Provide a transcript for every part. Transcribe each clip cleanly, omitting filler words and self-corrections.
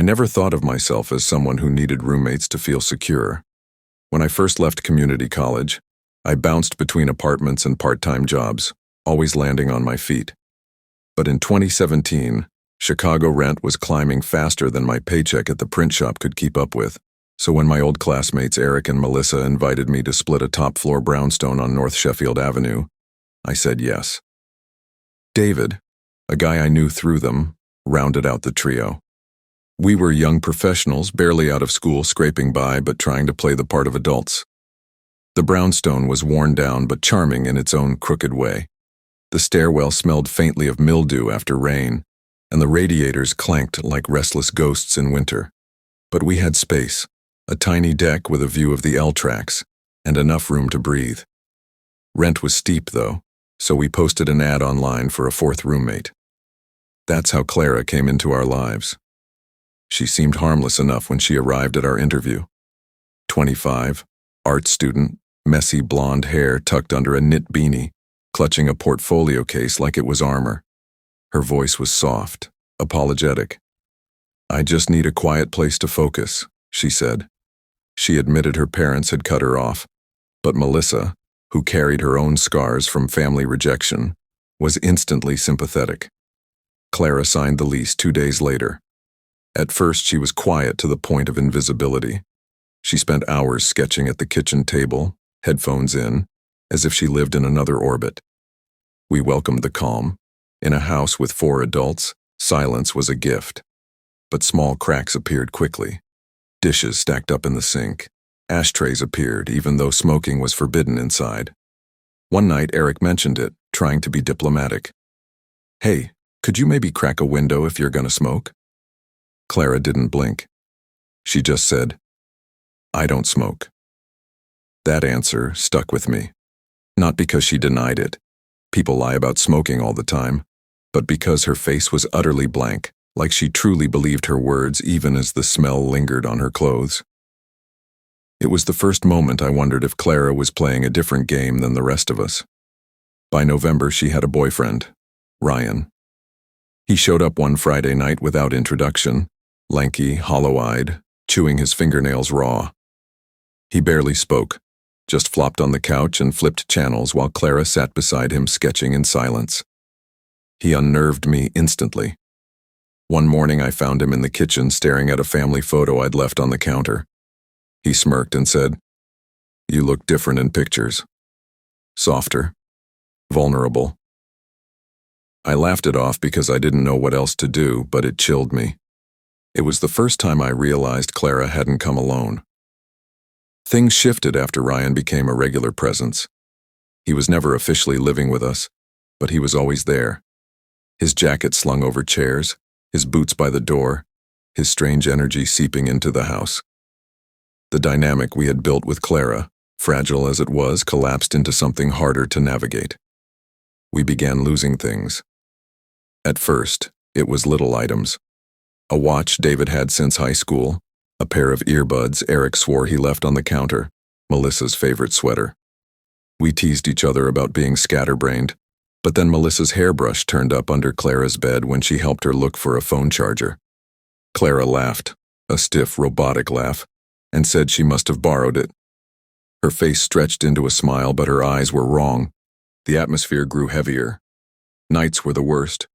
never thought of myself as someone who needed roommates to feel secure. When I first left community college, I bounced between apartments and part-time jobs, always landing on my feet. But in 2017, Chicago rent was climbing faster than my paycheck at the print shop could keep up with. So when my old classmates Eric and Melissa invited me to split a top-floor brownstone on North Sheffield Avenue, I said yes. David, a guy I knew through them, rounded out the trio. We were young professionals, barely out of school, scraping by but trying to play the part of adults. The brownstone was worn down but charming in its own crooked way. The stairwell smelled faintly of mildew after rain, and the radiators clanked like restless ghosts in winter. But we had space, a tiny deck with a view of the L tracks, and enough room to breathe. Rent was steep, though, so we posted an ad online for a fourth roommate. That's how Clara came into our lives. She seemed harmless enough when she arrived at our interview. 25, art student, messy blonde hair tucked under a knit beanie, clutching a portfolio case like it was armor. Her voice was soft, apologetic. "I just need a quiet place to focus," she said. She admitted her parents had cut her off, but Melissa, who carried her own scars from family rejection, was instantly sympathetic. Clara signed the lease 2 days later. At first, she was quiet to the point of invisibility. She spent hours sketching at the kitchen table, headphones in, as if she lived in another orbit. We welcomed the calm. In a house with 4 adults, silence was a gift. But small cracks appeared quickly. Dishes stacked up in the sink. Ashtrays appeared, even though smoking was forbidden inside. One night, Eric mentioned it, trying to be diplomatic. "Hey, could you maybe crack a window if you're gonna smoke?" Clara didn't blink. She just said, "I don't smoke." That answer stuck with me. Not because she denied it. People lie about smoking all the time. But because her face was utterly blank, like she truly believed her words even as the smell lingered on her clothes. It was the first moment I wondered if Clara was playing a different game than the rest of us. By November, she had a boyfriend, Ryan. He showed up one Friday night without introduction, lanky, hollow-eyed, chewing his fingernails raw. He barely spoke, just flopped on the couch and flipped channels while Clara sat beside him sketching in silence. He unnerved me instantly. One morning I found him in the kitchen staring at a family photo I'd left on the counter. He smirked and said, "You look different in pictures. Softer. Vulnerable." I laughed it off because I didn't know what else to do, but it chilled me. It was the first time I realized Clara hadn't come alone. Things shifted after Ryan became a regular presence. He was never officially living with us, but he was always there. His jacket slung over chairs, his boots by the door, his strange energy seeping into the house. The dynamic we had built with Clara, fragile as it was, collapsed into something harder to navigate. We began losing things. At first, it was little items. A watch David had since high school, a pair of earbuds Eric swore he left on the counter, Melissa's favorite sweater. We teased each other about being scatterbrained, but then Melissa's hairbrush turned up under Clara's bed when she helped her look for a phone charger. Clara laughed, a stiff, robotic laugh, and said she must have borrowed it. Her face stretched into a smile, but her eyes were wrong. The atmosphere grew heavier. Nights were the worst.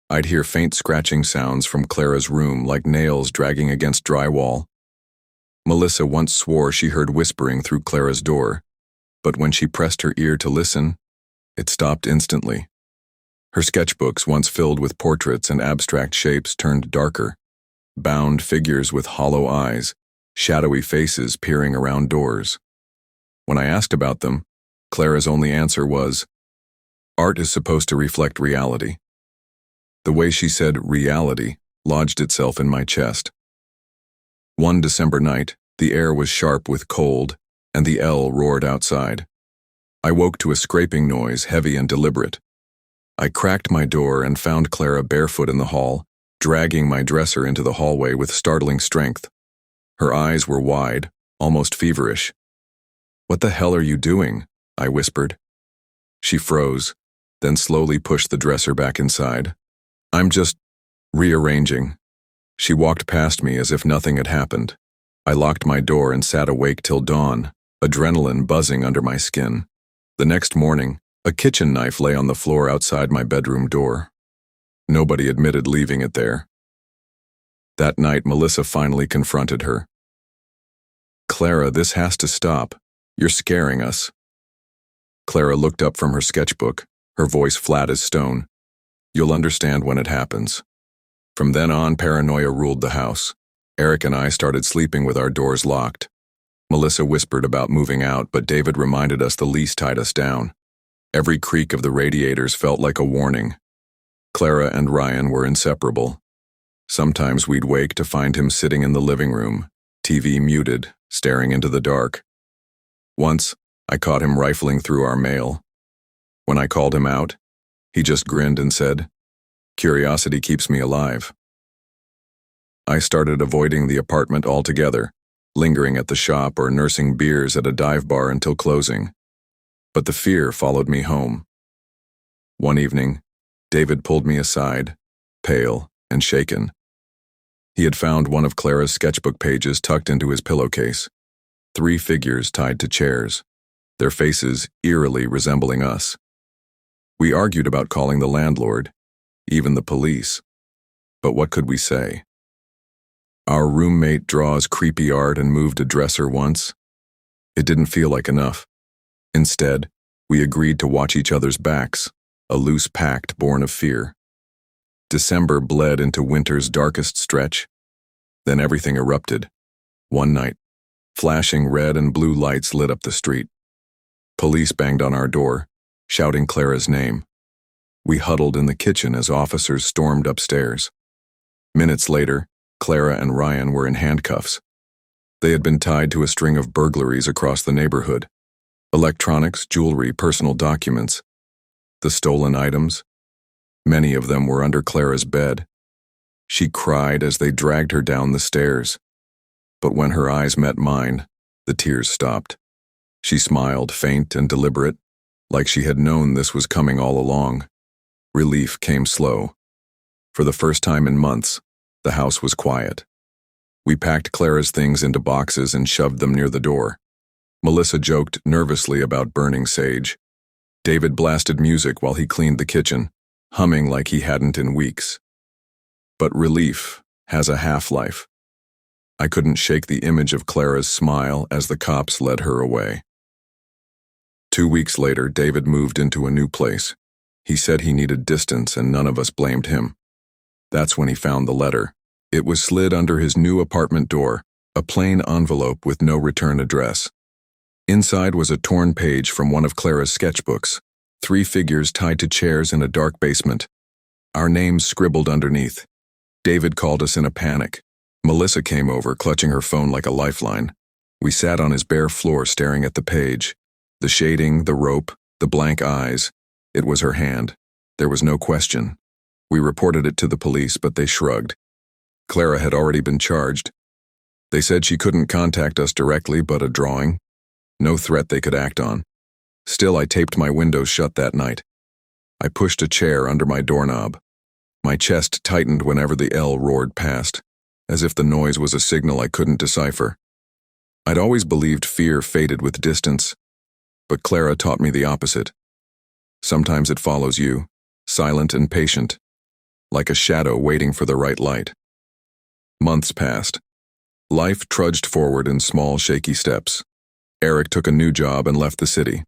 I'd hear faint scratching sounds from Clara's room, like nails dragging against drywall. Melissa once swore she heard whispering through Clara's door, but when she pressed her ear to listen, it stopped instantly. Her sketchbooks, once filled with portraits and abstract shapes, turned darker. Bound figures with hollow eyes, shadowy faces peering around doors. When I asked about them, Clara's only answer was, "Art is supposed to reflect reality." The way she said reality lodged itself in my chest. One December night, the air was sharp with cold, and the L roared outside. I woke to a scraping noise, heavy and deliberate. I cracked my door and found Clara barefoot in the hall, dragging my dresser into the hallway with startling strength. Her eyes were wide, almost feverish. "What the hell are you doing?" I whispered. She froze, then slowly pushed the dresser back inside. "I'm just rearranging," She walked past me as if nothing had happened. I locked my door and sat awake till dawn, adrenaline buzzing under my skin. The next morning, a kitchen knife lay on the floor outside my bedroom door. Nobody admitted leaving it there. That night, Melissa finally confronted her. "Clara, this has to stop. You're scaring us." Clara looked up from her sketchbook, her voice flat as stone. "You'll understand when it happens." From then on, paranoia ruled the house. Eric and I started sleeping with our doors locked. Melissa whispered about moving out, but David reminded us the lease tied us down. Every creak of the radiators felt like a warning. Clara and Ryan were inseparable. Sometimes we'd wake to find him sitting in the living room, TV muted, staring into the dark. Once, I caught him rifling through our mail. When I called him out, he just grinned and said, "Curiosity keeps me alive." I started avoiding the apartment altogether, lingering at the shop or nursing beers at a dive bar until closing. But the fear followed me home. One evening, David pulled me aside, pale and shaken. He had found one of Clara's sketchbook pages tucked into his pillowcase. 3 figures tied to chairs, their faces eerily resembling us. We argued about calling the landlord, even the police. But what could we say? Our roommate draws creepy art and moved a dresser once. It didn't feel like enough. Instead, we agreed to watch each other's backs, a loose pact born of fear. December bled into winter's darkest stretch. Then everything erupted. One night, flashing red and blue lights lit up the street. Police banged on our door, shouting Clara's name. We huddled in the kitchen as officers stormed upstairs. Minutes later, Clara and Ryan were in handcuffs. They had been tied to a string of burglaries across the neighborhood. Electronics, jewelry, personal documents. The stolen items? Many of them were under Clara's bed. She cried as they dragged her down the stairs. But when her eyes met mine, the tears stopped. She smiled, faint and deliberate, like she had known this was coming all along. Relief came slow. For the first time in months, the house was quiet. We packed Clara's things into boxes and shoved them near the door. Melissa joked nervously about burning sage. David blasted music while he cleaned the kitchen, humming like he hadn't in weeks. But relief has a half-life. I couldn't shake the image of Clara's smile as the cops led her away. 2 weeks later, David moved into a new place. He said he needed distance and none of us blamed him. That's when he found the letter. It was slid under his new apartment door, a plain envelope with no return address. Inside was a torn page from one of Clara's sketchbooks, 3 figures tied to chairs in a dark basement. Our names scribbled underneath. David called us in a panic. Melissa came over, clutching her phone like a lifeline. We sat on his bare floor staring at the page. The shading, the rope, the blank eyes. It was her hand. There was no question. We reported it to the police, but they shrugged. Clara had already been charged. They said she couldn't contact us directly, but a drawing? No threat they could act on. Still, I taped my windows shut that night. I pushed a chair under my doorknob. My chest tightened whenever the L roared past, as if the noise was a signal I couldn't decipher. I'd always believed fear faded with distance, but Clara taught me the opposite. Sometimes it follows you, silent and patient, like a shadow waiting for the right light. Months passed. Life trudged forward in small, shaky steps. Eric took a new job and left the city.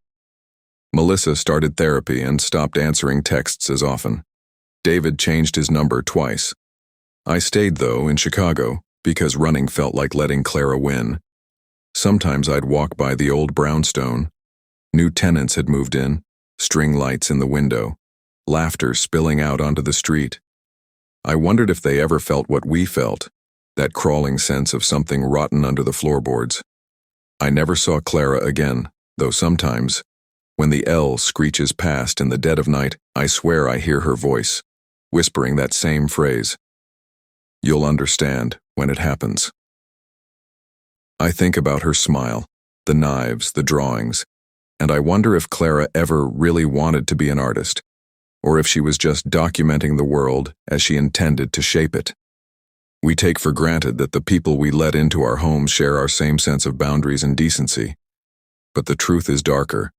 Melissa started therapy and stopped answering texts as often. David changed his number twice. I stayed, though, in Chicago, because running felt like letting Clara win. Sometimes I'd walk by the old brownstone. New tenants had moved in, string lights in the window, laughter spilling out onto the street. I wondered if they ever felt what we felt, that crawling sense of something rotten under the floorboards. I never saw Clara again, though sometimes, when the L screeches past in the dead of night, I swear I hear her voice, whispering that same phrase. You'll understand when it happens. I think about her smile, the knives, the drawings, and I wonder if Clara ever really wanted to be an artist, or if she was just documenting the world as she intended to shape it. We take for granted that the people we let into our homes share our same sense of boundaries and decency. But the truth is darker.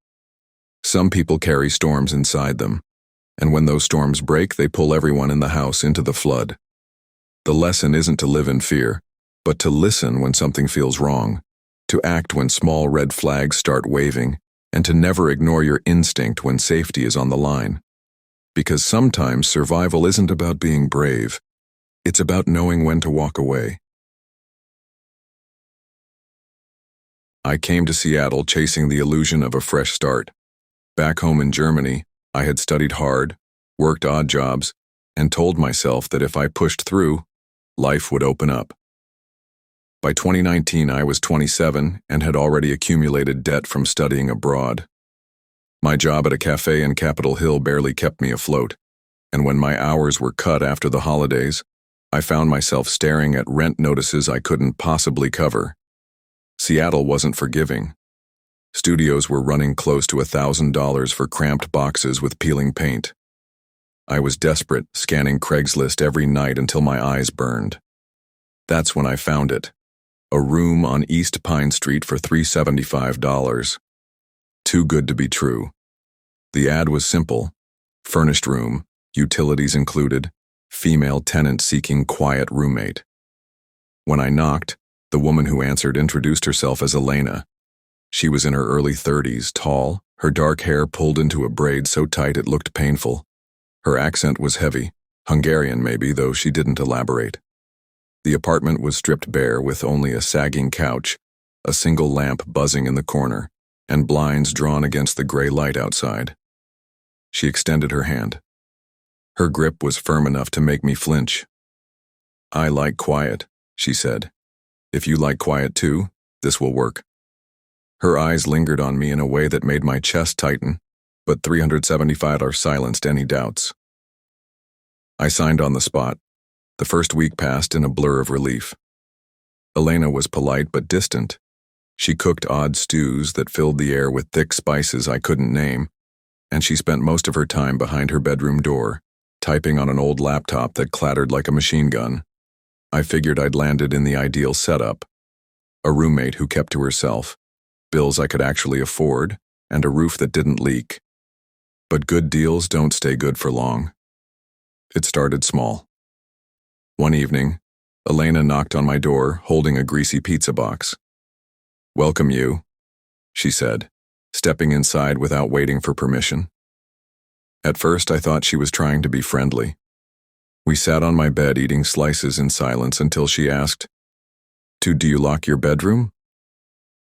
Some people carry storms inside them, and when those storms break, they pull everyone in the house into the flood. The lesson isn't to live in fear, but to listen when something feels wrong, to act when small red flags start waving, and to never ignore your instinct when safety is on the line. Because sometimes survival isn't about being brave, it's about knowing when to walk away. I came to Seattle chasing the illusion of a fresh start. Back home in Germany, I had studied hard, worked odd jobs, and told myself that if I pushed through, life would open up. By 2019, I was 27 and had already accumulated debt from studying abroad. My job at a cafe in Capitol Hill barely kept me afloat, and when my hours were cut after the holidays, I found myself staring at rent notices I couldn't possibly cover. Seattle wasn't forgiving. Studios were running close to $1,000 for cramped boxes with peeling paint. I was desperate, scanning Craigslist every night until my eyes burned. That's when I found it. A room on East Pine Street for $375. Too good to be true. The ad was simple. Furnished room, utilities included, female tenant seeking quiet roommate. When I knocked, the woman who answered introduced herself as Elena. She was in her early 30s, tall, her dark hair pulled into a braid so tight it looked painful. Her accent was heavy, Hungarian maybe, though she didn't elaborate. The apartment was stripped bare with only a sagging couch, a single lamp buzzing in the corner, and blinds drawn against the gray light outside. She extended her hand. Her grip was firm enough to make me flinch. "I like quiet," she said. "If you like quiet too, this will work." Her eyes lingered on me in a way that made my chest tighten, but $375 silenced any doubts. I signed on the spot. The first week passed in a blur of relief. Elena was polite but distant. She cooked odd stews that filled the air with thick spices I couldn't name, and she spent most of her time behind her bedroom door, typing on an old laptop that clattered like a machine gun. I figured I'd landed in the ideal setup. A roommate who kept to herself, bills I could actually afford, and a roof that didn't leak. But good deals don't stay good for long. It started small. One evening, Elena knocked on my door holding a greasy pizza box. "Welcome you," she said, stepping inside without waiting for permission. At first, I thought she was trying to be friendly. We sat on my bed eating slices in silence until she asked, Do you lock your bedroom?"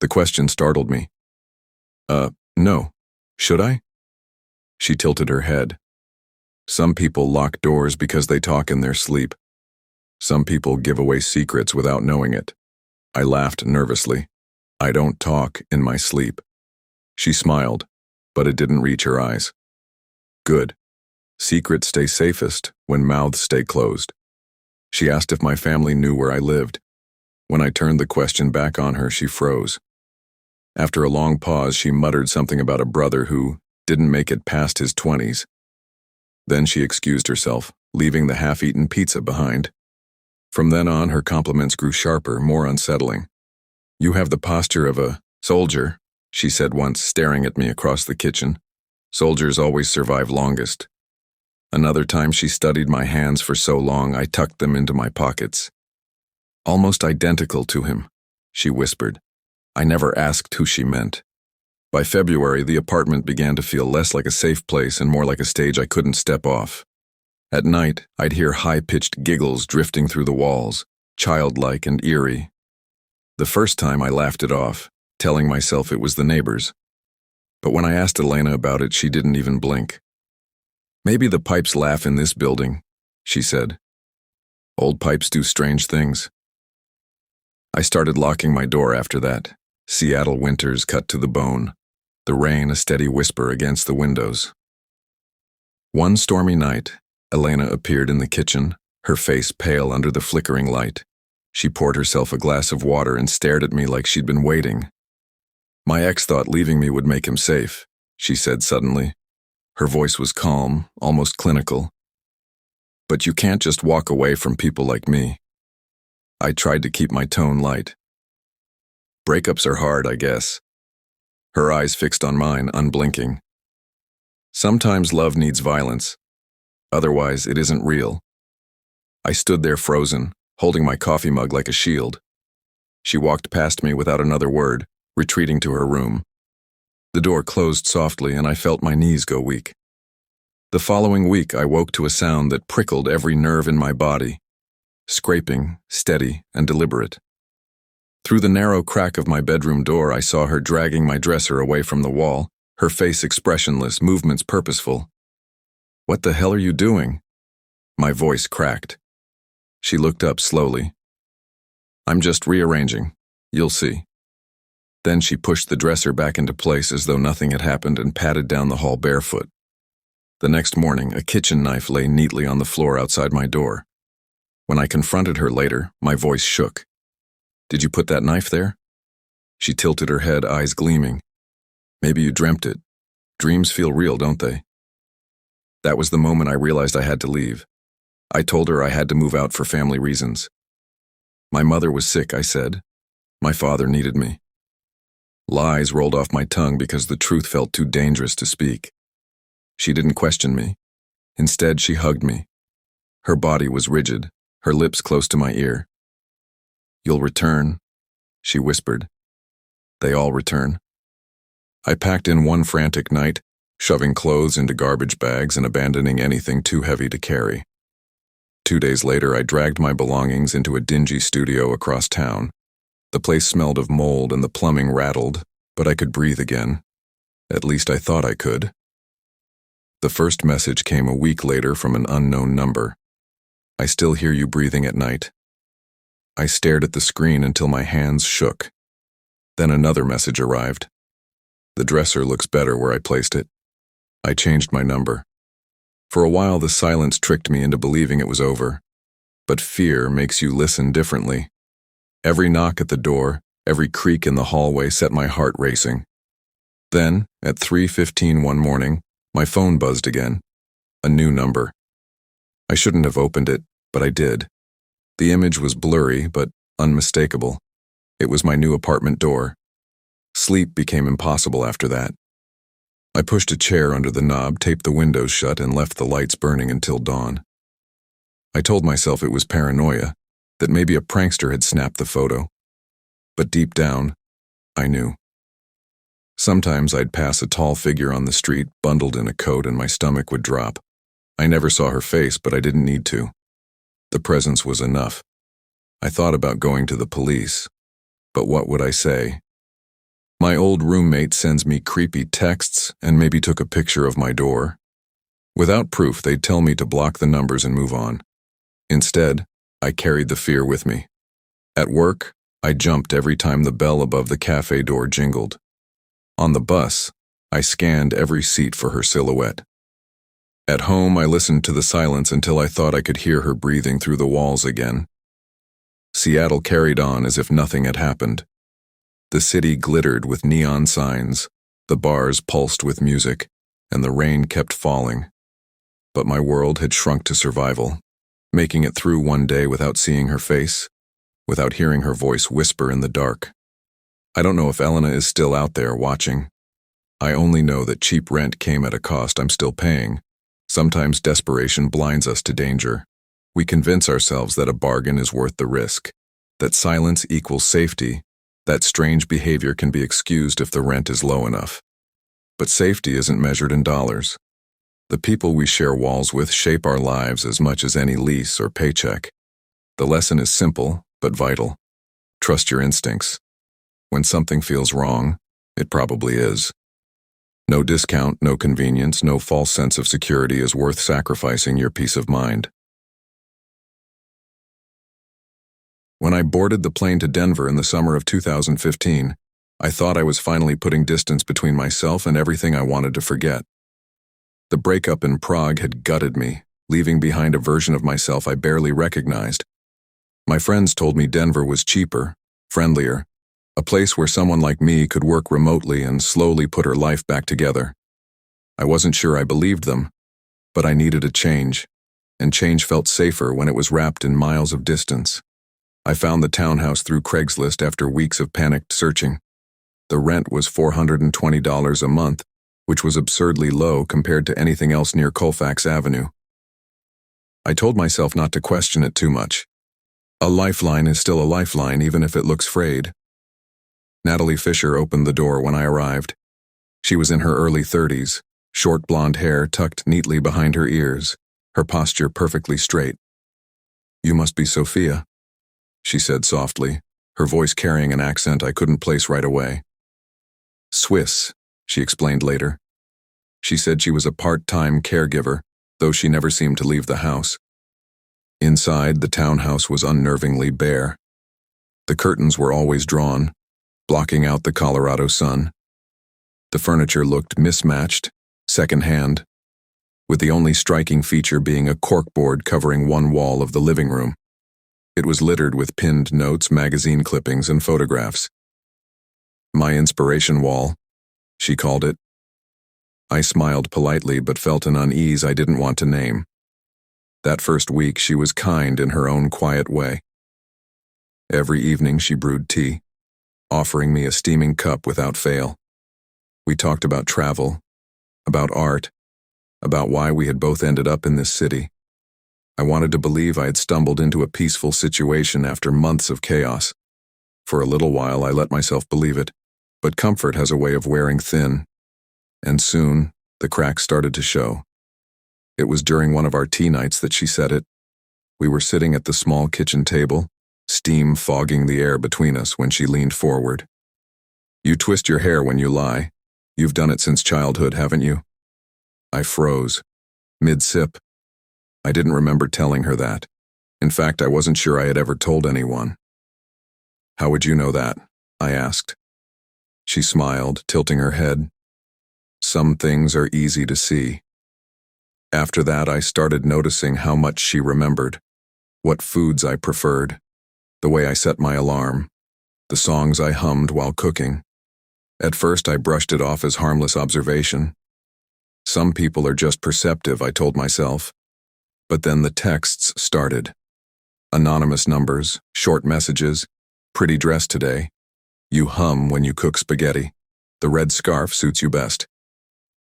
The question startled me. No. Should I?" She tilted her head. "Some people lock doors because they talk in their sleep. Some people give away secrets without knowing it." I laughed nervously. "I don't talk in my sleep." She smiled, but it didn't reach her eyes. "Good. Secrets stay safest when mouths stay closed." She asked if my family knew where I lived. When I turned the question back on her, she froze. After a long pause, she muttered something about a brother who didn't make it past his 20s. Then she excused herself, leaving the half-eaten pizza behind. From then on, her compliments grew sharper, more unsettling. "You have the posture of a soldier," she said once, staring at me across the kitchen. "Soldiers always survive longest." Another time she studied my hands for so long I tucked them into my pockets. "Almost identical to him," she whispered. I never asked who she meant. By February, the apartment began to feel less like a safe place and more like a stage I couldn't step off. At night, I'd hear high-pitched giggles drifting through the walls, childlike and eerie. The first time I laughed it off, telling myself it was the neighbors. But when I asked Elena about it, she didn't even blink. "Maybe the pipes laugh in this building," she said. "Old pipes do strange things." I started locking my door after that. Seattle winters cut to the bone, the rain a steady whisper against the windows. One stormy night, Elena appeared in the kitchen, her face pale under the flickering light. She poured herself a glass of water and stared at me like she'd been waiting. "My ex thought leaving me would make him safe," she said suddenly. Her voice was calm, almost clinical. "But you can't just walk away from people like me. I tried to keep my tone light. Breakups are hard, I guess. Her eyes fixed on mine, unblinking. Sometimes love needs violence. Otherwise, it isn't real. I stood there frozen, holding my coffee mug like a shield. She walked past me without another word, retreating to her room. The door closed softly and I felt my knees go weak. The following week, I woke to a sound that prickled every nerve in my body. Scraping, steady, and deliberate. Through the narrow crack of my bedroom door, I saw her dragging my dresser away from the wall, her face expressionless, movements purposeful. "What the hell are you doing?" My voice cracked. She looked up slowly. "I'm just rearranging. You'll see." Then she pushed the dresser back into place as though nothing had happened and padded down the hall barefoot. The next morning, a kitchen knife lay neatly on the floor outside my door. When I confronted her later, my voice shook. "Did you put that knife there?" She tilted her head, eyes gleaming. "Maybe you dreamt it. Dreams feel real, don't they?" That was the moment I realized I had to leave. I told her I had to move out for family reasons. My mother was sick, I said. My father needed me. Lies rolled off my tongue because the truth felt too dangerous to speak. She didn't question me. Instead, she hugged me. Her body was rigid, her lips close to my ear. "You'll return," she whispered. "They all return." I packed in one frantic night, shoving clothes into garbage bags and abandoning anything too heavy to carry. 2 days later, I dragged my belongings into a dingy studio across town. The place smelled of mold and the plumbing rattled, but I could breathe again. At least I thought I could. The first message came a week later from an unknown number. "I still hear you breathing at night." I stared at the screen until my hands shook. Then another message arrived. "The dresser looks better where I placed it." I changed my number. For a while, the silence tricked me into believing it was over. But fear makes you listen differently. Every knock at the door, every creak in the hallway set my heart racing. Then, at 3:15 one morning, my phone buzzed again. A new number. I shouldn't have opened it, but I did. The image was blurry, but unmistakable. It was my new apartment door. Sleep became impossible after that. I pushed a chair under the knob, taped the windows shut, and left the lights burning until dawn. I told myself it was paranoia, that maybe a prankster had snapped the photo. But deep down, I knew. Sometimes I'd pass a tall figure on the street, bundled in a coat, and my stomach would drop. I never saw her face, but I didn't need to. The presence was enough. I thought about going to the police, but what would I say? My old roommate sends me creepy texts and maybe took a picture of my door. Without proof, they'd tell me to block the numbers and move on. Instead, I carried the fear with me. At work, I jumped every time the bell above the cafe door jingled. On the bus, I scanned every seat for her silhouette. At home, I listened to the silence until I thought I could hear her breathing through the walls again. Seattle carried on as if nothing had happened. The city glittered with neon signs, the bars pulsed with music, and the rain kept falling. But my world had shrunk to survival, making it through one day without seeing her face, without hearing her voice whisper in the dark. I don't know if Elena is still out there watching. I only know that cheap rent came at a cost I'm still paying. Sometimes desperation blinds us to danger. We convince ourselves that a bargain is worth the risk, that silence equals safety, that strange behavior can be excused if the rent is low enough. But safety isn't measured in dollars. The people we share walls with shape our lives as much as any lease or paycheck. The lesson is simple, but vital. Trust your instincts. When something feels wrong, it probably is. No discount, no convenience, no false sense of security is worth sacrificing your peace of mind. When I boarded the plane to Denver in the summer of 2015, I thought I was finally putting distance between myself and everything I wanted to forget. The breakup in Prague had gutted me, leaving behind a version of myself I barely recognized. My friends told me Denver was cheaper, friendlier, a place where someone like me could work remotely and slowly put her life back together. I wasn't sure I believed them, but I needed a change, and change felt safer when it was wrapped in miles of distance. I found the townhouse through Craigslist after weeks of panicked searching. The rent was $420 a month, which was absurdly low compared to anything else near Colfax Avenue. I told myself not to question it too much. A lifeline is still a lifeline, even if it looks frayed. Natalie Fisher opened the door when I arrived. She was in her early 30s, short blonde hair tucked neatly behind her ears, her posture perfectly straight. "You must be Sophia," she said softly, her voice carrying an accent I couldn't place right away. "Swiss," she explained later. She said she was a part-time caregiver, though she never seemed to leave the house. Inside, the townhouse was unnervingly bare. The curtains were always drawn, blocking out the Colorado sun. The furniture looked mismatched, second-hand, with the only striking feature being a corkboard covering one wall of the living room. It was littered with pinned notes, magazine clippings, and photographs. "My inspiration wall," she called it. I smiled politely but felt an unease I didn't want to name. That first week she was kind in her own quiet way. Every evening she brewed tea, offering me a steaming cup without fail. We talked about travel, about art, about why we had both ended up in this city. I wanted to believe I had stumbled into a peaceful situation after months of chaos. For a little while I let myself believe it, but comfort has a way of wearing thin, and soon the cracks started to show. It was during one of our tea nights that she said it. We were sitting at the small kitchen table, steam fogging the air between us when she leaned forward. "You twist your hair when you lie. You've done it since childhood, haven't you?" I froze, mid-sip. I didn't remember telling her that. In fact, I wasn't sure I had ever told anyone. "How would you know that?" I asked. She smiled, tilting her head. "Some things are easy to see." After that, I started noticing how much she remembered, what foods I preferred, the way I set my alarm, the songs I hummed while cooking. At first, I brushed it off as harmless observation. Some people are just perceptive, I told myself. But then the texts started. Anonymous numbers, short messages, "Pretty dress today. You hum when you cook spaghetti. The red scarf suits you best."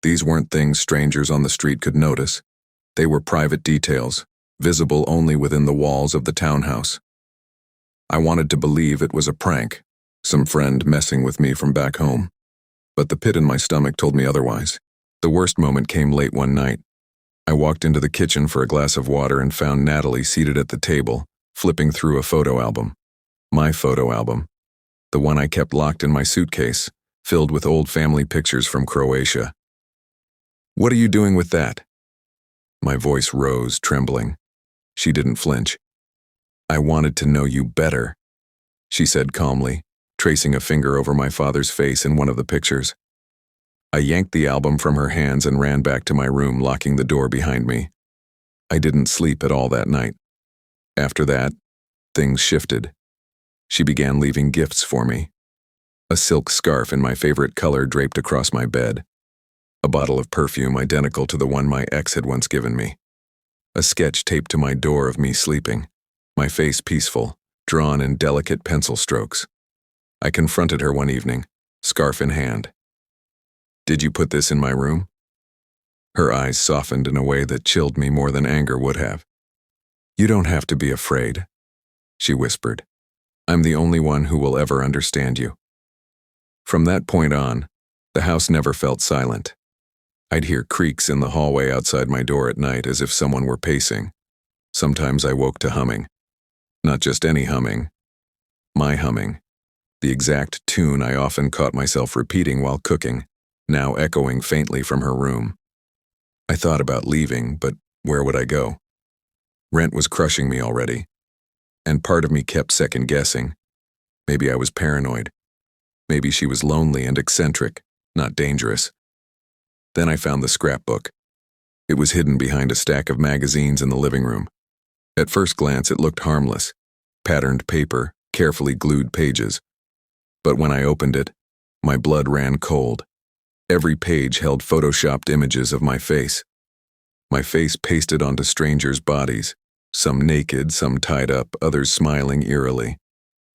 These weren't things strangers on the street could notice. They were private details, visible only within the walls of the townhouse. I wanted to believe it was a prank, some friend messing with me from back home. But the pit in my stomach told me otherwise. The worst moment came late one night. I walked into the kitchen for a glass of water and found Natalie seated at the table, flipping through a photo album. My photo album. The one I kept locked in my suitcase, filled with old family pictures from Croatia. "What are you doing with that?" My voice rose, trembling. She didn't flinch. "I wanted to know you better," she said calmly, tracing a finger over my father's face in one of the pictures. I yanked the album from her hands and ran back to my room, locking the door behind me. I didn't sleep at all that night. After that, things shifted. She began leaving gifts for me. A silk scarf in my favorite color draped across my bed. A bottle of perfume identical to the one my ex had once given me. A sketch taped to my door of me sleeping, my face peaceful, drawn in delicate pencil strokes. I confronted her one evening, scarf in hand. "Did you put this in my room?" Her eyes softened in a way that chilled me more than anger would have. "You don't have to be afraid," she whispered. "I'm the only one who will ever understand you." From that point on, the house never felt silent. I'd hear creaks in the hallway outside my door at night as if someone were pacing. Sometimes I woke to humming. Not just any humming. My humming. The exact tune I often caught myself repeating while cooking, now echoing faintly from her room. I thought about leaving, but where would I go? Rent was crushing me already, and part of me kept second-guessing. Maybe I was paranoid. Maybe she was lonely and eccentric, not dangerous. Then I found the scrapbook. It was hidden behind a stack of magazines in the living room. At first glance, it looked harmless. Patterned paper, carefully glued pages. But when I opened it, my blood ran cold. Every page held photoshopped images of my face. My face pasted onto strangers' bodies, Some naked, some tied up, others smiling eerily.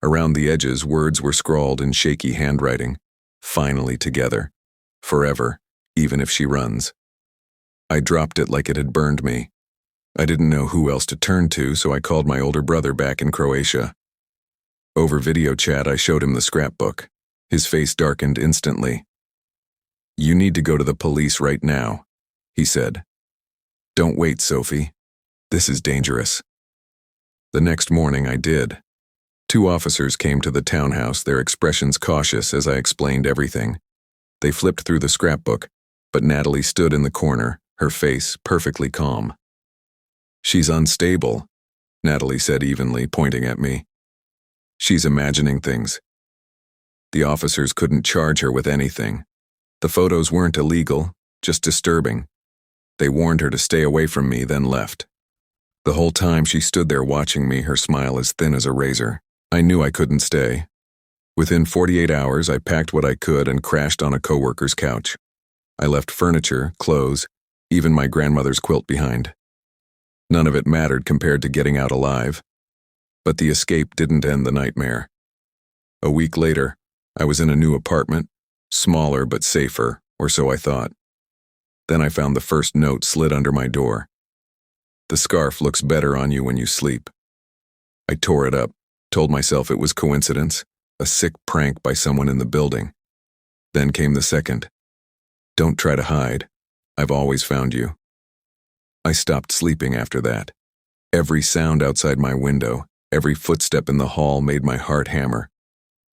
Around the edges, words were scrawled in shaky handwriting. Finally together. Forever, even if she runs. I dropped it like it had burned me. I didn't know who else to turn to, so I called my older brother back in Croatia. Over video chat, I showed him the scrapbook. His face darkened instantly. "You need to go to the police right now," he said. "Don't wait, Sophie. This is dangerous." The next morning I did. 2 officers came to the townhouse, their expressions cautious as I explained everything. They flipped through the scrapbook, but Natalie stood in the corner, her face perfectly calm. "She's unstable," Natalie said evenly, pointing at me. "She's imagining things." The officers couldn't charge her with anything. The photos weren't illegal, just disturbing. They warned her to stay away from me, then left. The whole time she stood there watching me, her smile as thin as a razor. I knew I couldn't stay. Within 48 hours, I packed what I could and crashed on a coworker's couch. I left furniture, clothes, even my grandmother's quilt behind. None of it mattered compared to getting out alive. But the escape didn't end the nightmare. A week later, I was in a new apartment, smaller but safer, or so I thought. Then I found the first note slid under my door. "The scarf looks better on you when you sleep." I tore it up, told myself it was coincidence, a sick prank by someone in the building. Then came the second. "Don't try to hide. I've always found you." I stopped sleeping after that. Every sound outside my window, every footstep in the hall made my heart hammer.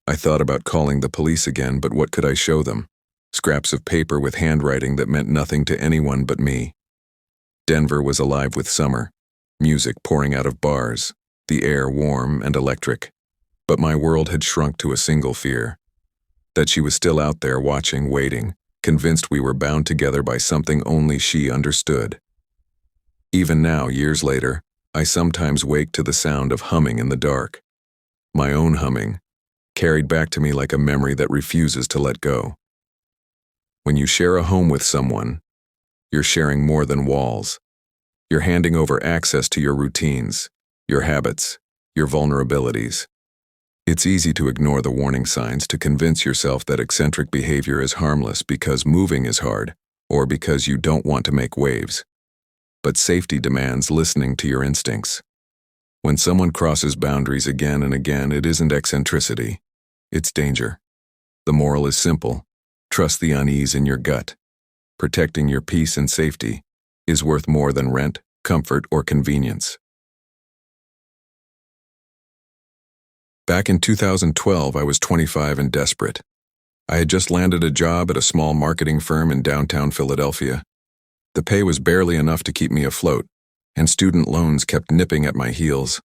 I thought about calling the police again, but what could I show them? Scraps of paper with handwriting that meant nothing to anyone but me. Denver was alive with summer, music pouring out of bars, the air warm and electric. But my world had shrunk to a single fear. That she was still out there watching, waiting, convinced we were bound together by something only she understood. Even now, years later, I sometimes wake to the sound of humming in the dark. My own humming, carried back to me like a memory that refuses to let go. When you share a home with someone, you're sharing more than walls. You're handing over access to your routines, your habits, your vulnerabilities. It's easy to ignore the warning signs, to convince yourself that eccentric behavior is harmless because moving is hard, or because you don't want to make waves. But safety demands listening to your instincts. When someone crosses boundaries again and again, it isn't eccentricity, it's danger. The moral is simple: trust the unease in your gut. Protecting your peace and safety is worth more than rent, comfort, or convenience. Back in 2012, I was 25 and desperate. I had just landed a job at a small marketing firm in downtown Philadelphia. The pay was barely enough to keep me afloat, and student loans kept nipping at my heels.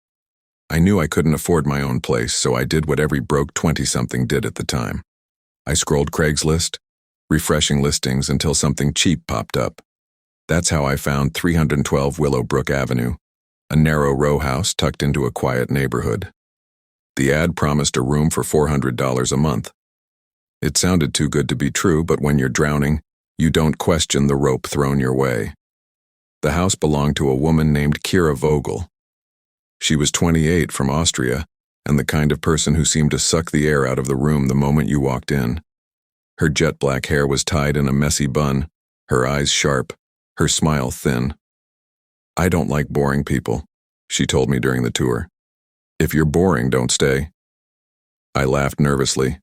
I knew I couldn't afford my own place, so I did what every broke 20-something did at the time. I scrolled Craigslist, refreshing listings until something cheap popped up. That's how I found 312 Willowbrook Avenue, a narrow row house tucked into a quiet neighborhood. The ad promised a room for $400 a month. It sounded too good to be true, but when you're drowning, you don't question the rope thrown your way. The house belonged to a woman named Kira Vogel. She was 28, from Austria, and the kind of person who seemed to suck the air out of the room the moment you walked in. Her jet black hair was tied in a messy bun, her eyes sharp, her smile thin. "I don't like boring people," she told me during the tour. "If you're boring, don't stay." I laughed nervously.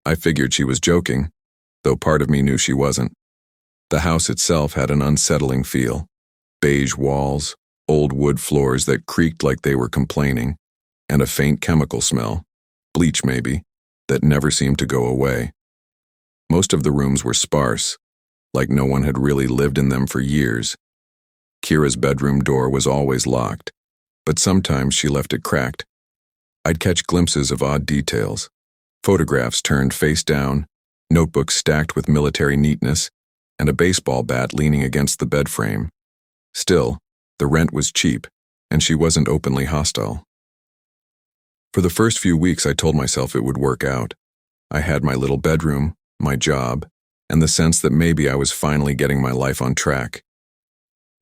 I figured she was joking, though part of me knew she wasn't. The house itself had an unsettling feel. Beige walls, old wood floors that creaked like they were complaining, and a faint chemical smell, bleach maybe, that never seemed to go away. Most of the rooms were sparse, like no one had really lived in them for years. Kira's bedroom door was always locked, but sometimes she left it cracked. I'd catch glimpses of odd details: photographs turned face down, notebooks stacked with military neatness, and a baseball bat leaning against the bed frame. Still, the rent was cheap, and she wasn't openly hostile. For the first few weeks, I told myself it would work out. I had my little bedroom, my job, and the sense that maybe I was finally getting my life on track.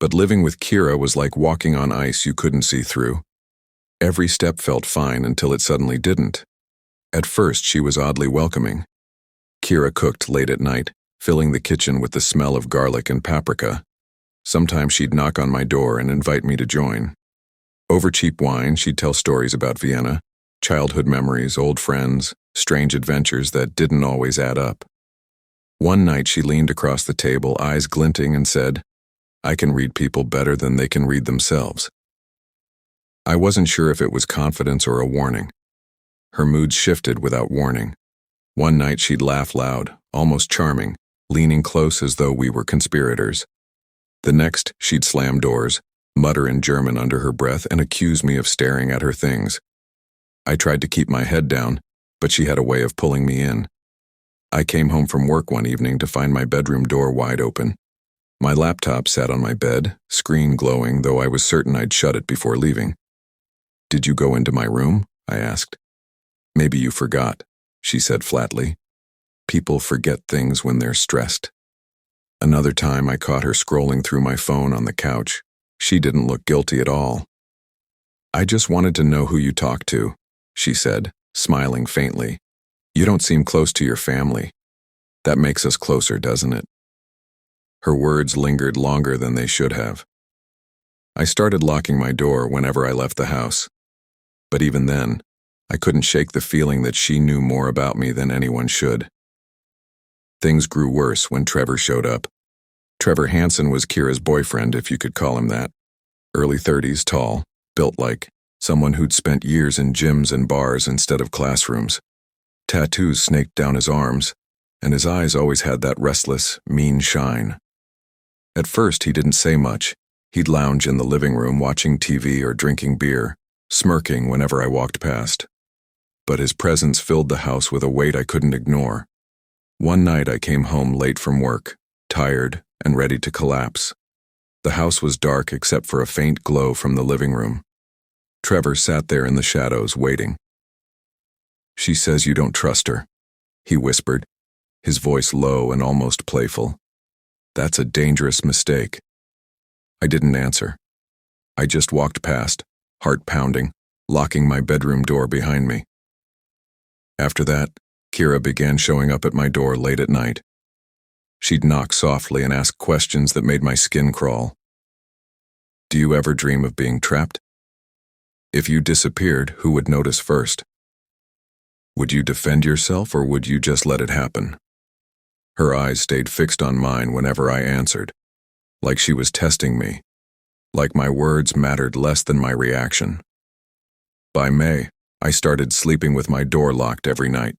But living with Kira was like walking on ice you couldn't see through. Every step felt fine until it suddenly didn't. At first, she was oddly welcoming. Kira cooked late at night, filling the kitchen with the smell of garlic and paprika. Sometimes she'd knock on my door and invite me to join. Over cheap wine, she'd tell stories about Vienna, childhood memories, old friends, strange adventures that didn't always add up. One night she leaned across the table, eyes glinting, and said, "I can read people better than they can read themselves." I wasn't sure if it was confidence or a warning. Her mood shifted without warning. One night she'd laugh loud, almost charming, leaning close as though we were conspirators. The next, she'd slam doors, mutter in German under her breath, and accuse me of staring at her things. I tried to keep my head down, but she had a way of pulling me in. I came home from work one evening to find my bedroom door wide open. My laptop sat on my bed, screen glowing, though I was certain I'd shut it before leaving. "Did you go into my room?" I asked. "Maybe you forgot," she said flatly. "People forget things when they're stressed." Another time I caught her scrolling through my phone on the couch. She didn't look guilty at all. "I just wanted to know who you talked to," she said, smiling faintly. "You don't seem close to your family. That makes us closer, doesn't it?" Her words lingered longer than they should have. I started locking my door whenever I left the house. But even then, I couldn't shake the feeling that she knew more about me than anyone should. Things grew worse when Trevor showed up. Trevor Hansen was Kira's boyfriend, if you could call him that. Early 30s, tall, built like someone who'd spent years in gyms and bars instead of classrooms. Tattoos snaked down his arms, and his eyes always had that restless, mean shine. At first, he didn't say much. He'd lounge in the living room watching TV or drinking beer, smirking whenever I walked past. But his presence filled the house with a weight I couldn't ignore. One night I came home late from work, tired and ready to collapse. The house was dark except for a faint glow from the living room. Trevor sat there in the shadows, waiting. "She says you don't trust her," he whispered, his voice low and almost playful. "That's a dangerous mistake." I didn't answer. I just walked past, heart pounding, locking my bedroom door behind me. After that, Kira began showing up at my door late at night. She'd knock softly and ask questions that made my skin crawl. "Do you ever dream of being trapped? If you disappeared, who would notice first? Would you defend yourself or would you just let it happen?" Her eyes stayed fixed on mine whenever I answered, like she was testing me, like my words mattered less than my reaction. By May, I started sleeping with my door locked every night.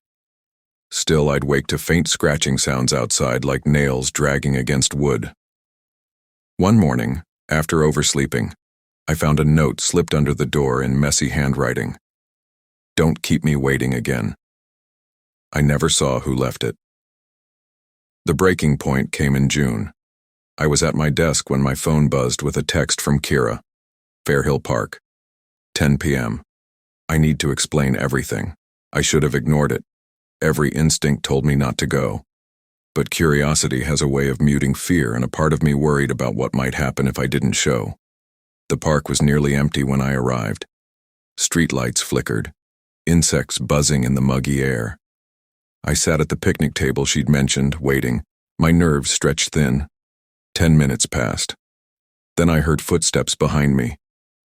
Still, I'd wake to faint scratching sounds outside like nails dragging against wood. One morning, after oversleeping, I found a note slipped under the door in messy handwriting. "Don't keep me waiting again." I never saw who left it. The breaking point came in June. I was at my desk when my phone buzzed with a text from Kira. "Fairhill Park, 10 p.m. I need to explain everything. I should have ignored it. Every instinct told me not to go. But curiosity has a way of muting fear, and a part of me worried about what might happen if I didn't show." The park was nearly empty when I arrived. Streetlights flickered, insects buzzing in the muggy air. I sat at the picnic table she'd mentioned, waiting, my nerves stretched thin. 10 minutes passed. Then I heard footsteps behind me.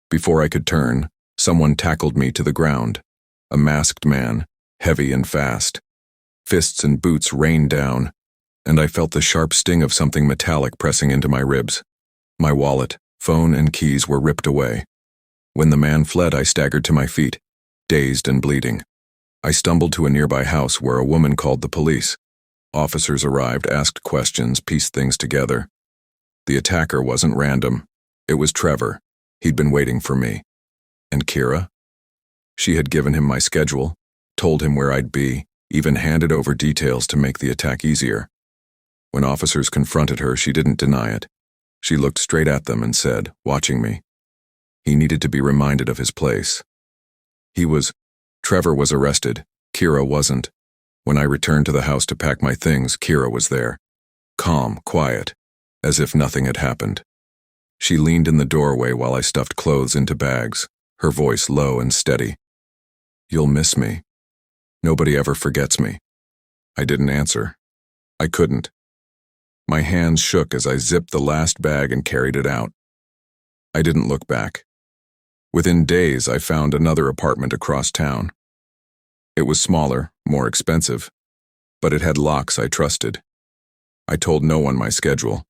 Before I could turn, someone tackled me to the ground. A masked man, heavy and fast. Fists and boots rained down, and I felt the sharp sting of something metallic pressing into my ribs. My wallet, phone, and keys were ripped away. When the man fled, I staggered to my feet, dazed and bleeding. I stumbled to a nearby house where a woman called the police. Officers arrived, asked questions, pieced things together. The attacker wasn't random. It was Trevor. He'd been waiting for me. And Kira? She had given him my schedule, told him where I'd be, even handed over details to make the attack easier. When officers confronted her, she didn't deny it. She looked straight at them and said, watching me, he needed to be reminded of his place. Trevor was arrested. Kira wasn't. When I returned to the house to pack my things, Kira was there. Calm, quiet, as if nothing had happened. She leaned in the doorway while I stuffed clothes into bags, her voice low and steady. "You'll miss me. Nobody ever forgets me." I didn't answer. I couldn't. My hands shook as I zipped the last bag and carried it out. I didn't look back. Within days, I found another apartment across town. It was smaller, more expensive, but it had locks I trusted. I told no one my schedule.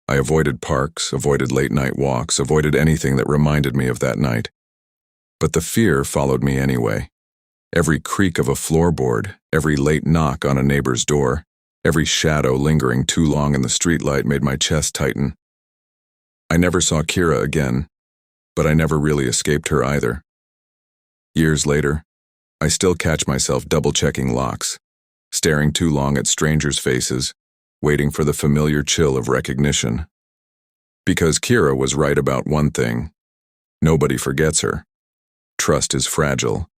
I avoided parks, avoided late-night walks, avoided anything that reminded me of that night. But the fear followed me anyway. Every creak of a floorboard, every late knock on a neighbor's door, every shadow lingering too long in the streetlight made my chest tighten. I never saw Kira again, but I never really escaped her either. Years later, I still catch myself double-checking locks, staring too long at strangers' faces, waiting for the familiar chill of recognition. Because Kira was right about one thing: nobody forgets her. Trust is fragile,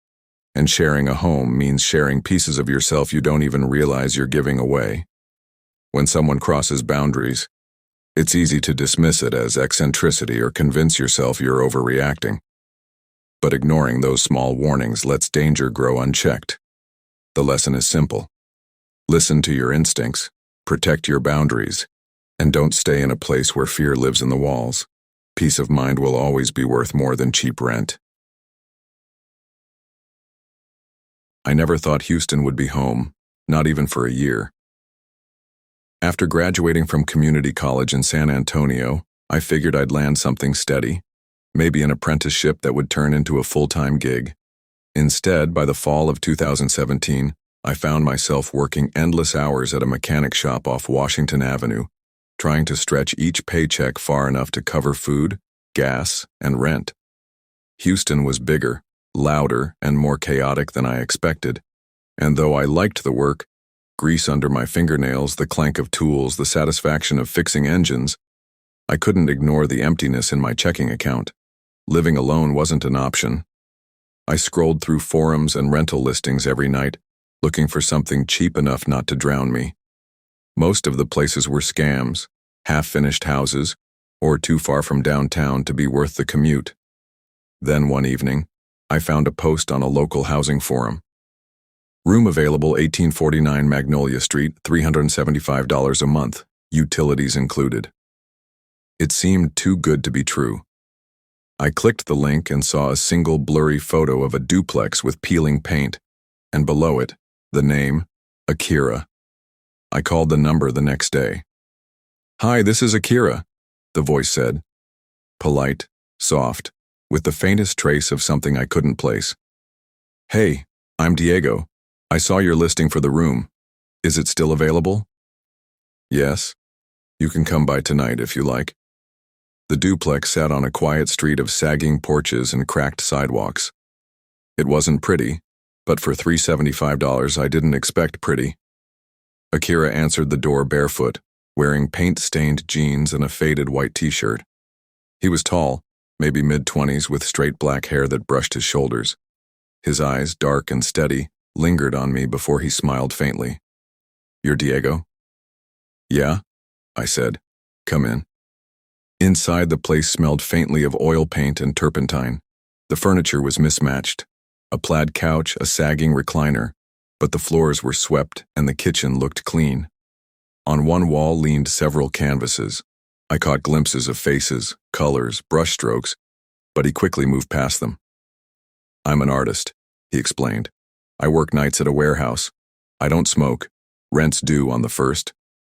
and sharing a home means sharing pieces of yourself you don't even realize you're giving away. When someone crosses boundaries, it's easy to dismiss it as eccentricity or convince yourself you're overreacting. But ignoring those small warnings lets danger grow unchecked. The lesson is simple. Listen to your instincts, protect your boundaries, and don't stay in a place where fear lives in the walls. Peace of mind will always be worth more than cheap rent. I never thought Houston would be home, not even for a year. After graduating from community college in San Antonio, I figured I'd land something steady, maybe an apprenticeship that would turn into a full-time gig. Instead, by the fall of 2017, I found myself working endless hours at a mechanic shop off Washington Avenue, trying to stretch each paycheck far enough to cover food, gas, and rent. Houston was bigger, louder, and more chaotic than I expected, and though I liked the work, grease under my fingernails, the clank of tools, the satisfaction of fixing engines, I couldn't ignore the emptiness in my checking account. Living alone wasn't an option. I scrolled through forums and rental listings every night, looking for something cheap enough not to drown me. Most of the places were scams, half-finished houses, or too far from downtown to be worth the commute. Then one evening, I found a post on a local housing forum. Room available, 1849 Magnolia Street, $375 a month, utilities included. It seemed too good to be true. I clicked the link and saw a single blurry photo of a duplex with peeling paint, and below it, the name, Akira. I called the number the next day. "Hi, this is Akira," the voice said. Polite, soft, with the faintest trace of something I couldn't place. "Hey, I'm Diego. I saw your listing for the room. Is it still available?" "Yes. You can come by tonight if you like." The duplex sat on a quiet street of sagging porches and cracked sidewalks. It wasn't pretty, but for $375 I didn't expect pretty. Akira answered the door barefoot, wearing paint-stained jeans and a faded white t-shirt. He was tall, maybe mid-20s, with straight black hair that brushed his shoulders. His eyes, dark and steady, lingered on me before he smiled faintly. "You're Diego?" "Yeah," I said. "Come in." Inside, the place smelled faintly of oil paint and turpentine. The furniture was mismatched. A plaid couch, a sagging recliner, but the floors were swept and the kitchen looked clean. On one wall leaned several canvases. I caught glimpses of faces, colors, brushstrokes, but he quickly moved past them. "I'm an artist," he explained. "I work nights at a warehouse. I don't smoke. Rent's due on the 1st.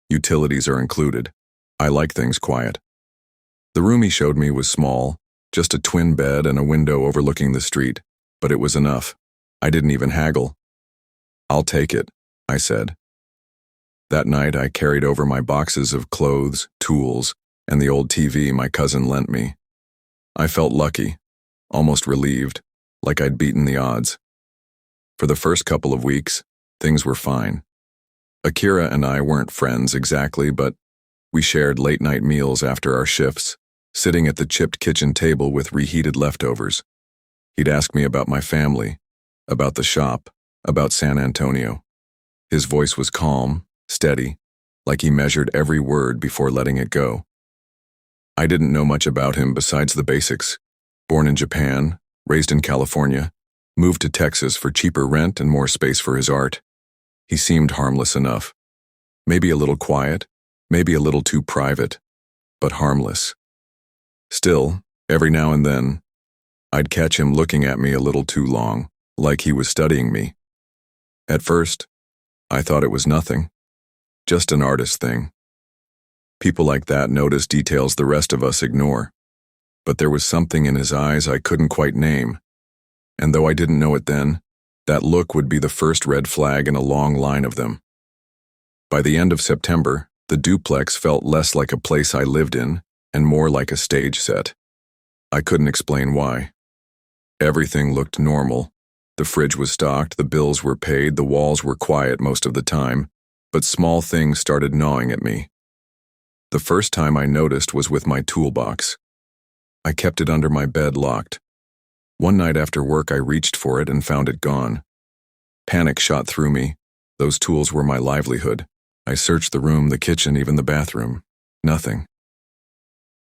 Utilities are included. I like things quiet." The room he showed me was small, just a twin bed and a window overlooking the street, but it was enough. I didn't even haggle. "I'll take it," I said. That night I carried over my boxes of clothes, tools, and the old TV my cousin lent me. I felt lucky, almost relieved, like I'd beaten the odds. For the first couple of weeks, things were fine. Akira and I weren't friends exactly, but we shared late-night meals after our shifts, sitting at the chipped kitchen table with reheated leftovers. He'd ask me about my family, about the shop, about San Antonio. His voice was calm, steady, like he measured every word before letting it go. I didn't know much about him besides the basics. Born in Japan, raised in California, moved to Texas for cheaper rent and more space for his art. He seemed harmless enough. Maybe a little quiet, maybe a little too private, but harmless. Still, every now and then, I'd catch him looking at me a little too long, like he was studying me. At first, I thought it was nothing, just an artist thing. People like that notice details the rest of us ignore. But there was something in his eyes I couldn't quite name. And though I didn't know it then, that look would be the first red flag in a long line of them. By the end of September, the duplex felt less like a place I lived in and more like a stage set. I couldn't explain why. Everything looked normal. The fridge was stocked, the bills were paid, the walls were quiet most of the time, but small things started gnawing at me. The first time I noticed was with my toolbox. I kept it under my bed locked. One night after work, I reached for it and found it gone. Panic shot through me. Those tools were my livelihood. I searched the room, the kitchen, even the bathroom. Nothing.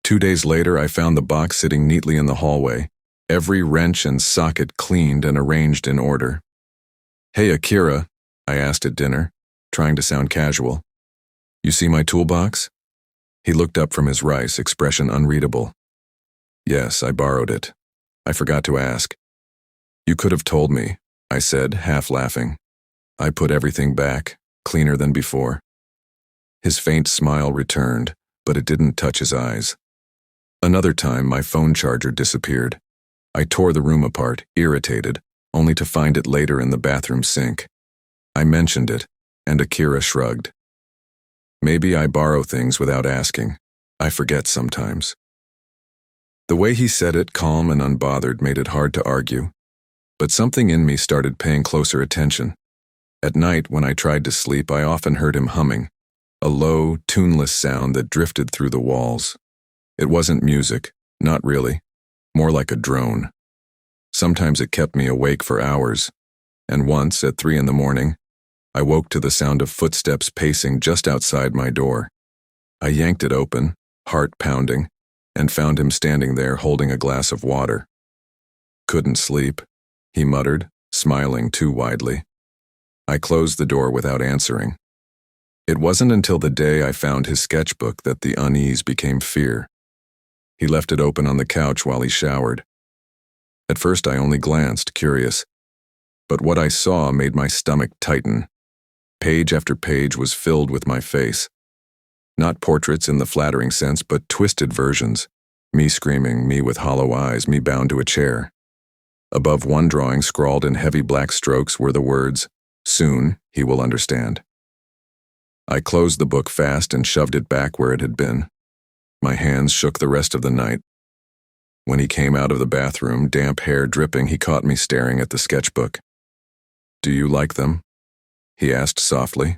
2 days later, I found the box sitting neatly in the hallway, every wrench and socket cleaned and arranged in order. "Hey, Akira," I asked at dinner, trying to sound casual. "You see my toolbox?" He looked up from his rice, expression unreadable. "Yes, I borrowed it. I forgot to ask." "You could have told me," I said, half laughing. "I put everything back, cleaner than before." His faint smile returned, but it didn't touch his eyes. Another time, my phone charger disappeared. I tore the room apart, irritated, only to find it later in the bathroom sink. I mentioned it, and Akira shrugged. Maybe I borrow things without asking. I forget sometimes. The way he said it, calm and unbothered, made it hard to argue. But something in me started paying closer attention. At night, when I tried to sleep, I often heard him humming, a low, tuneless sound that drifted through the walls. It wasn't music, not really, more like a drone. Sometimes it kept me awake for hours, and once, at 3 a.m, I woke to the sound of footsteps pacing just outside my door. I yanked it open, heart pounding, and found him standing there holding a glass of water. "Couldn't sleep," he muttered, smiling too widely. I closed the door without answering. It wasn't until the day I found his sketchbook that the unease became fear. He left it open on the couch while he showered. At first I only glanced, curious, but what I saw made my stomach tighten. Page after page was filled with my face. Not portraits in the flattering sense, but twisted versions. Me screaming, me with hollow eyes, me bound to a chair. Above one drawing, scrawled in heavy black strokes, were the words, "Soon he will understand." I closed the book fast and shoved it back where it had been. My hands shook the rest of the night. When he came out of the bathroom, damp hair dripping, he caught me staring at the sketchbook. "Do you like them?" he asked softly.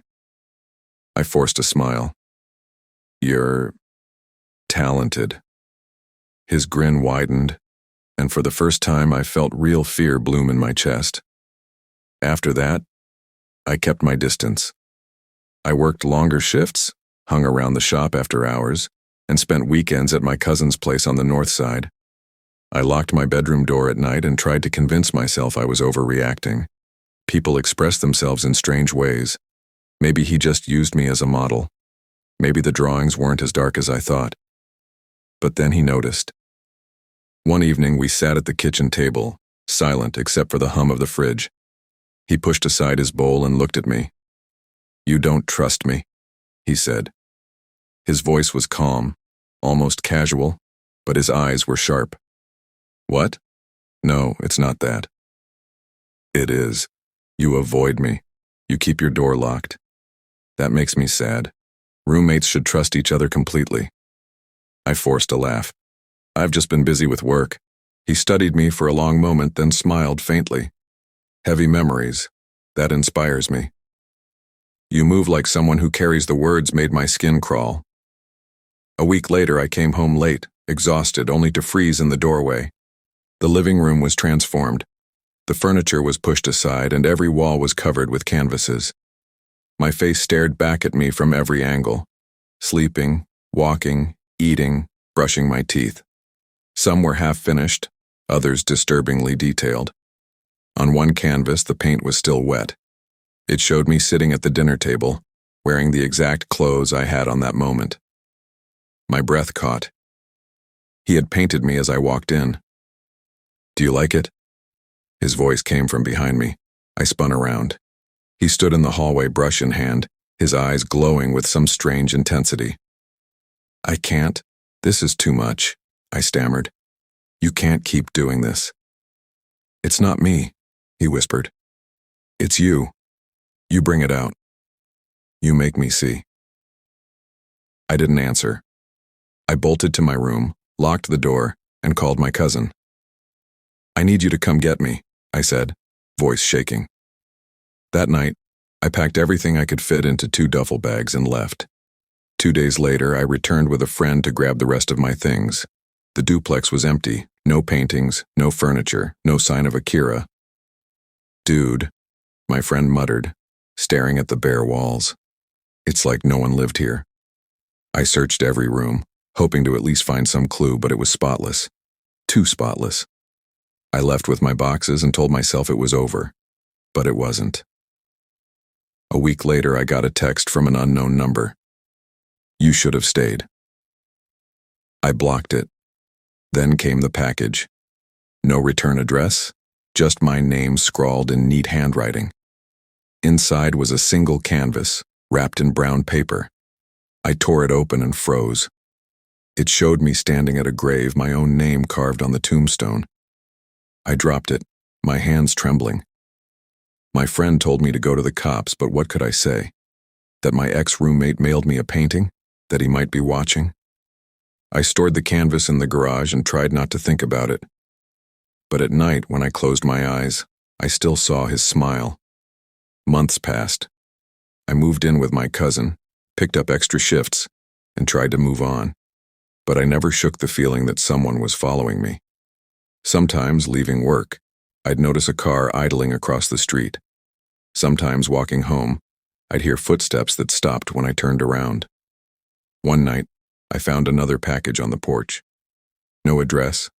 I forced a smile. "You're talented." His grin widened, and for the first time I felt real fear bloom in my chest. After that, I kept my distance. I worked longer shifts, hung around the shop after hours, and spent weekends at my cousin's place on the north side. I locked my bedroom door at night and tried to convince myself I was overreacting. People express themselves in strange ways. Maybe he just used me as a model. Maybe the drawings weren't as dark as I thought. But then he noticed. One evening we sat at the kitchen table, silent except for the hum of the fridge. He pushed aside his bowl and looked at me. "You don't trust me," he said. His voice was calm, almost casual, but his eyes were sharp. "What? No, it's not that." "It is. You avoid me. You keep your door locked. That makes me sad. Roommates should trust each other completely." I forced a laugh. "I've just been busy with work." He studied me for a long moment, then smiled faintly. "Heavy memories. That inspires me." "You move like someone who carries the words," made my skin crawl. A week later, I came home late, exhausted, only to freeze in the doorway. The living room was transformed. The furniture was pushed aside, and every wall was covered with canvases. My face stared back at me from every angle. Sleeping, walking, eating, brushing my teeth. Some were half-finished, others disturbingly detailed. On one canvas, the paint was still wet. It showed me sitting at the dinner table, wearing the exact clothes I had on that moment. My breath caught. He had painted me as I walked in. "Do you like it?" His voice came from behind me. I spun around. He stood in the hallway, brush in hand, his eyes glowing with some strange intensity. "I can't. This is too much," I stammered. "You can't keep doing this." "It's not me," he whispered. "It's you. You bring it out. You make me see." I didn't answer. I bolted to my room, locked the door, and called my cousin. "I need you to come get me," I said, voice shaking. That night, I packed everything I could fit into 2 duffel bags and left. 2 days later, I returned with a friend to grab the rest of my things. The duplex was empty, no paintings, no furniture, no sign of Akira. "Dude," my friend muttered, staring at the bare walls. "It's like no one lived here." I searched every room, hoping to at least find some clue, but it was spotless. Too spotless. I left with my boxes and told myself it was over, but it wasn't. A week later, I got a text from an unknown number. "You should have stayed." I blocked it. Then came the package. No return address, just my name scrawled in neat handwriting. Inside was a single canvas, wrapped in brown paper. I tore it open and froze. It showed me standing at a grave, my own name carved on the tombstone. I dropped it, my hands trembling. My friend told me to go to the cops, but what could I say? That my ex-roommate mailed me a painting? That he might be watching? I stored the canvas in the garage and tried not to think about it. But at night, when I closed my eyes, I still saw his smile. Months passed. I moved in with my cousin, picked up extra shifts, and tried to move on. But I never shook the feeling that someone was following me. Sometimes, leaving work, I'd notice a car idling across the street. Sometimes, walking home, I'd hear footsteps that stopped when I turned around. One night, I found another package on the porch. No address,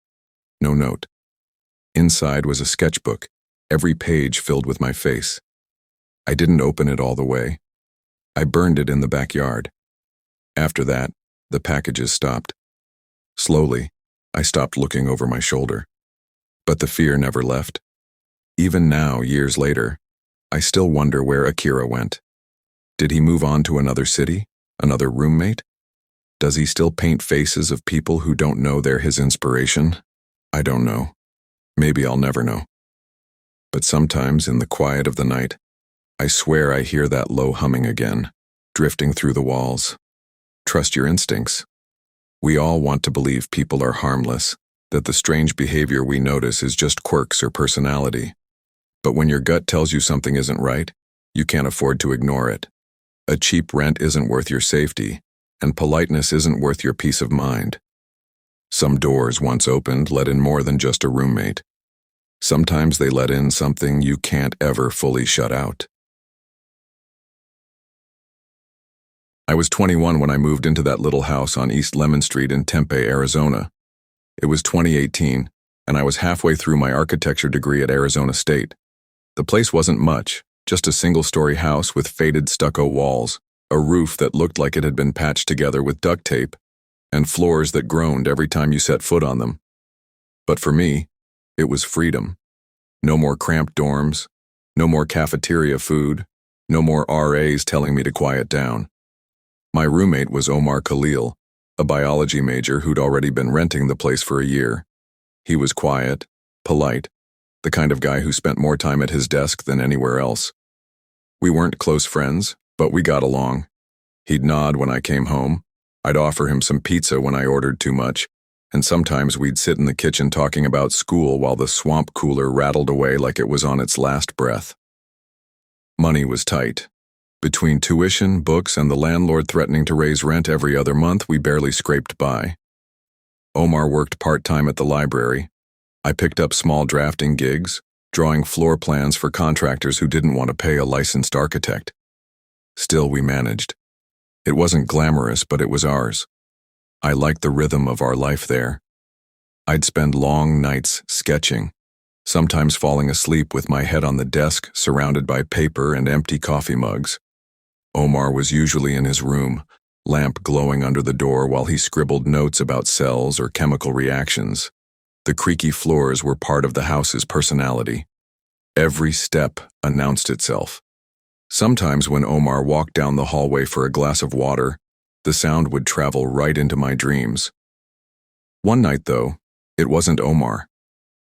no note. Inside was a sketchbook, every page filled with my face. I didn't open it all the way. I burned it in the backyard. After that, the packages stopped. Slowly, I stopped looking over my shoulder. But the fear never left. Even now, years later, I still wonder where Akira went. Did he move on to another city? Another roommate? Does he still paint faces of people who don't know they're his inspiration? I don't know. Maybe I'll never know. But sometimes, in the quiet of the night, I swear I hear that low humming again, drifting through the walls. Trust your instincts. We all want to believe people are harmless, that the strange behavior we notice is just quirks or personality. But when your gut tells you something isn't right, you can't afford to ignore it. A cheap rent isn't worth your safety, and politeness isn't worth your peace of mind. Some doors, once opened, let in more than just a roommate. Sometimes they let in something you can't ever fully shut out. I was 21 when I moved into that little house on East Lemon Street in Tempe, Arizona. It was 2018, and I was halfway through my architecture degree at Arizona State. The place wasn't much, just a single-story house with faded stucco walls, a roof that looked like it had been patched together with duct tape, and floors that groaned every time you set foot on them. But for me, it was freedom. No more cramped dorms, no more cafeteria food, no more RAs telling me to quiet down. My roommate was Omar Khalil, a biology major who'd already been renting the place for a year. He was quiet, polite, the kind of guy who spent more time at his desk than anywhere else. We weren't close friends, but we got along. He'd nod when I came home. I'd offer him some pizza when I ordered too much, and sometimes we'd sit in the kitchen talking about school while the swamp cooler rattled away like it was on its last breath. Money was tight. Between tuition, books, and the landlord threatening to raise rent every other month, we barely scraped by. Omar worked part-time at the library. I picked up small drafting gigs, drawing floor plans for contractors who didn't want to pay a licensed architect. Still, we managed. It wasn't glamorous, but it was ours. I liked the rhythm of our life there. I'd spend long nights sketching, sometimes falling asleep with my head on the desk surrounded by paper and empty coffee mugs. Omar was usually in his room, lamp glowing under the door while he scribbled notes about cells or chemical reactions. The creaky floors were part of the house's personality. Every step announced itself. Sometimes when Omar walked down the hallway for a glass of water, the sound would travel right into my dreams. One night, though, it wasn't Omar.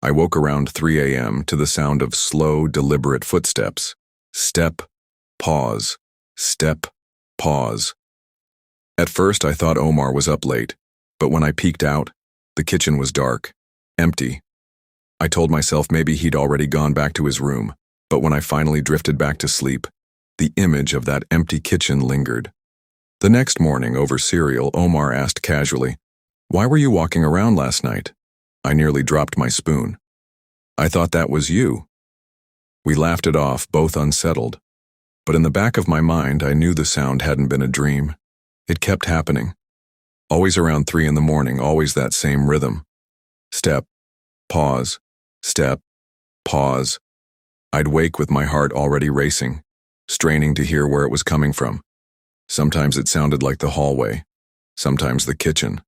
I woke around 3 a.m. to the sound of slow, deliberate footsteps. Step, pause, step, pause. At first, I thought Omar was up late, but when I peeked out, the kitchen was dark, empty. I told myself maybe he'd already gone back to his room, but when I finally drifted back to sleep, the image of that empty kitchen lingered. The next morning, over cereal, Omar asked casually, "Why were you walking around last night?" I nearly dropped my spoon. "I thought that was you." We laughed it off, both unsettled. But in the back of my mind, I knew the sound hadn't been a dream. It kept happening. Always around 3 in the morning, always that same rhythm. Step, pause, step, pause. I'd wake with my heart already racing, straining to hear where it was coming from. Sometimes it sounded like the hallway, sometimes the kitchen.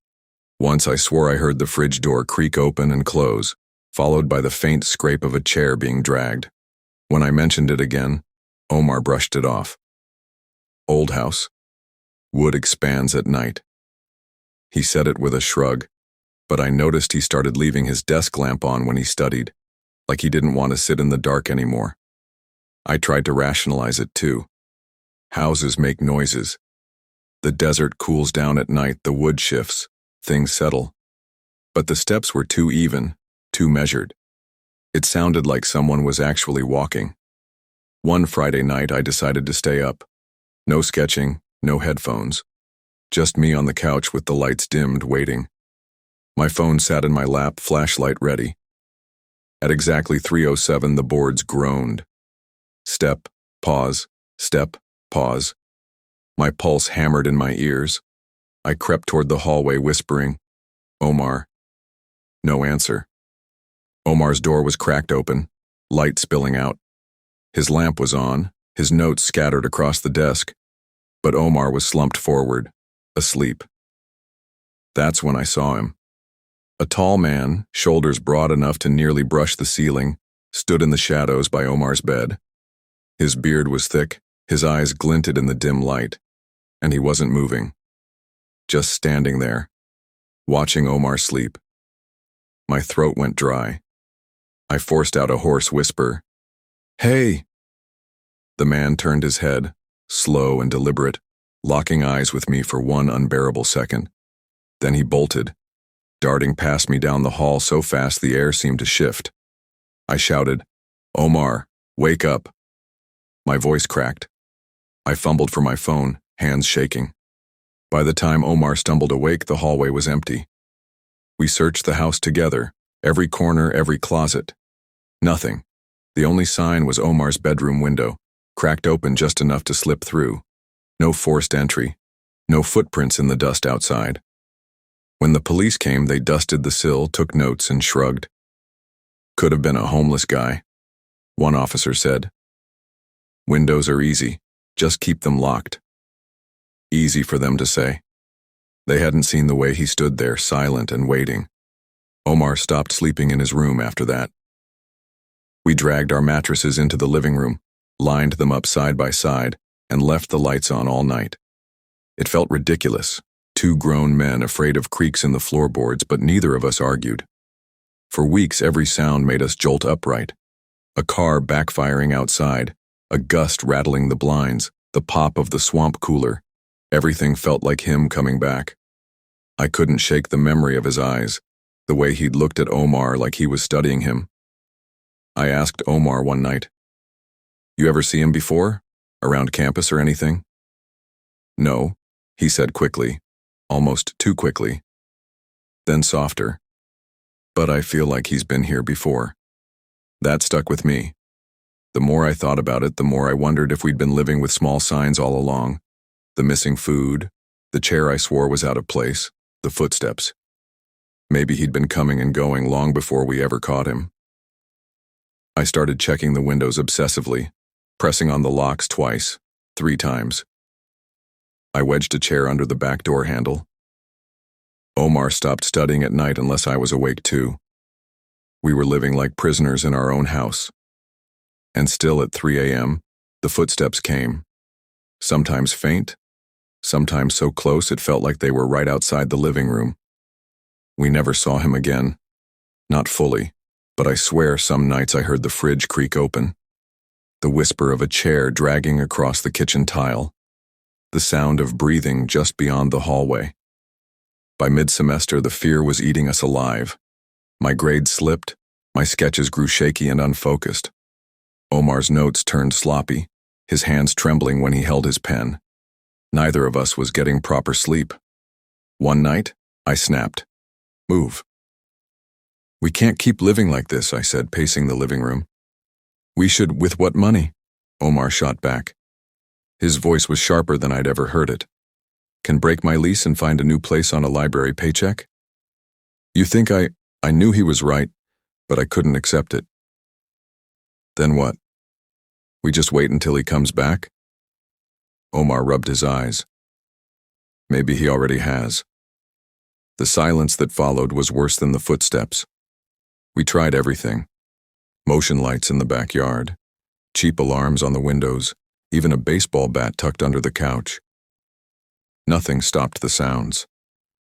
Once I swore I heard the fridge door creak open and close, followed by the faint scrape of a chair being dragged. When I mentioned it again, Omar brushed it off. Old house. Wood expands at night. He said it with a shrug, but I noticed he started leaving his desk lamp on when he studied, like he didn't want to sit in the dark anymore. I tried to rationalize it too. Houses make noises. The desert cools down at night, the wood shifts, things settle. But the steps were too even, too measured. It sounded like someone was actually walking. One Friday night, I decided to stay up. No sketching, no headphones. Just me on the couch with the lights dimmed, waiting. My phone sat in my lap, flashlight ready. At exactly 3:07, the boards groaned. Step, pause, step, pause. My pulse hammered in my ears. I crept toward the hallway, whispering, "Omar." No answer. Omar's door was cracked open, light spilling out. His lamp was on, his notes scattered across the desk, but Omar was slumped forward, asleep. That's when I saw him. A tall man, shoulders broad enough to nearly brush the ceiling, stood in the shadows by Omar's bed. His beard was thick, his eyes glinted in the dim light, and he wasn't moving. Just standing there, watching Omar sleep. My throat went dry. I forced out a hoarse whisper, "Hey!" The man turned his head, slow and deliberate, locking eyes with me for one unbearable second. Then he bolted, darting past me down the hall so fast the air seemed to shift. I shouted, "Omar, wake up!" My voice cracked. I fumbled for my phone, hands shaking. By the time Omar stumbled awake, the hallway was empty. We searched the house together, every corner, every closet. Nothing. The only sign was Omar's bedroom window, cracked open just enough to slip through. No forced entry. No footprints in the dust outside. When the police came, they dusted the sill, took notes, and shrugged. "Could have been a homeless guy," one officer said. "Windows are easy. Just keep them locked." Easy for them to say. They hadn't seen the way he stood there, silent and waiting. Omar stopped sleeping in his room after that. We dragged our mattresses into the living room, lined them up side by side, and left the lights on all night. It felt ridiculous. Two grown men afraid of creaks in the floorboards, but neither of us argued. For weeks, every sound made us jolt upright. A car backfiring outside, a gust rattling the blinds, the pop of the swamp cooler. Everything felt like him coming back. I couldn't shake the memory of his eyes, the way he'd looked at Omar like he was studying him. I asked Omar one night, "You ever see him before? Around campus or anything?" "No," he said quickly, almost too quickly. Then softer, "But I feel like he's been here before." That stuck with me. The more I thought about it, the more I wondered if we'd been living with small signs all along. The missing food, the chair I swore was out of place, The footsteps. Maybe he'd been coming and going long before we ever caught him. I started checking the windows obsessively, pressing on the locks twice, 3 times. I wedged a chair under the back door handle. Omar stopped studying at night unless I was awake too. We were living like prisoners in our own house. And still at 3 a.m., the footsteps came. Sometimes faint, sometimes so close it felt like they were right outside the living room. We never saw him again. Not fully, but I swear some nights I heard the fridge creak open, the whisper of a chair dragging across the kitchen tile, the sound of breathing just beyond the hallway. By mid-semester, the fear was eating us alive. My grades slipped, my sketches grew shaky and unfocused. Omar's notes turned sloppy, his hands trembling when he held his pen. Neither of us was getting proper sleep. One night, I snapped. Move. We can't keep living like this, I said, pacing the living room. We should, with what money? Omar shot back. His voice was sharper than I'd ever heard it. Can break my lease and find a new place on a library paycheck? You think I knew he was right, but I couldn't accept it. Then what? We just wait until he comes back? Omar rubbed his eyes. Maybe he already has. The silence that followed was worse than the footsteps. We tried everything. Motion lights in the backyard, cheap alarms on the windows, even a baseball bat tucked under the couch. Nothing stopped the sounds.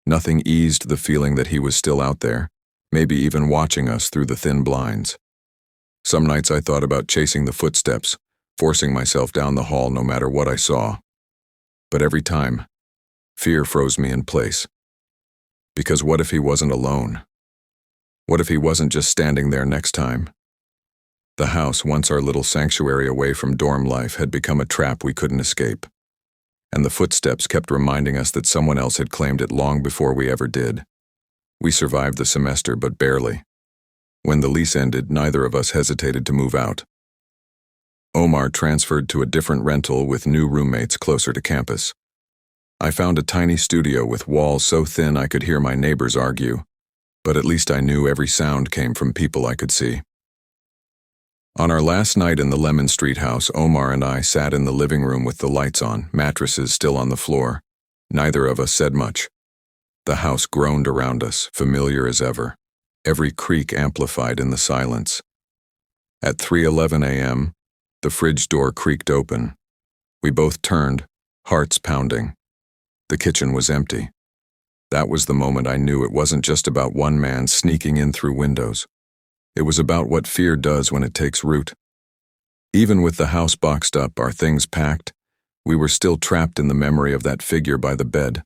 Nothing eased the feeling that he was still out there, maybe even watching us through the thin blinds. Some nights I thought about chasing the footsteps, forcing myself down the hall no matter what I saw. But every time, fear froze me in place. Because what if he wasn't alone? What if he wasn't just standing there next time? The house, once our little sanctuary away from dorm life, had become a trap we couldn't escape. And the footsteps kept reminding us that someone else had claimed it long before we ever did. We survived the semester, but barely. When the lease ended, neither of us hesitated to move out. Omar transferred to a different rental with new roommates closer to campus. I found a tiny studio with walls so thin I could hear my neighbors argue, but at least I knew every sound came from people I could see. On our last night in the Lemon Street house, Omar and I sat in the living room with the lights on, mattresses still on the floor. Neither of us said much. The house groaned around us, familiar as ever, every creak amplified in the silence. At 3:11 a.m., the fridge door creaked open. We both turned, hearts pounding. The kitchen was empty. That was the moment I knew it wasn't just about one man sneaking in through windows. It was about what fear does when it takes root. Even with the house boxed up, our things packed, we were still trapped in the memory of that figure by the bed.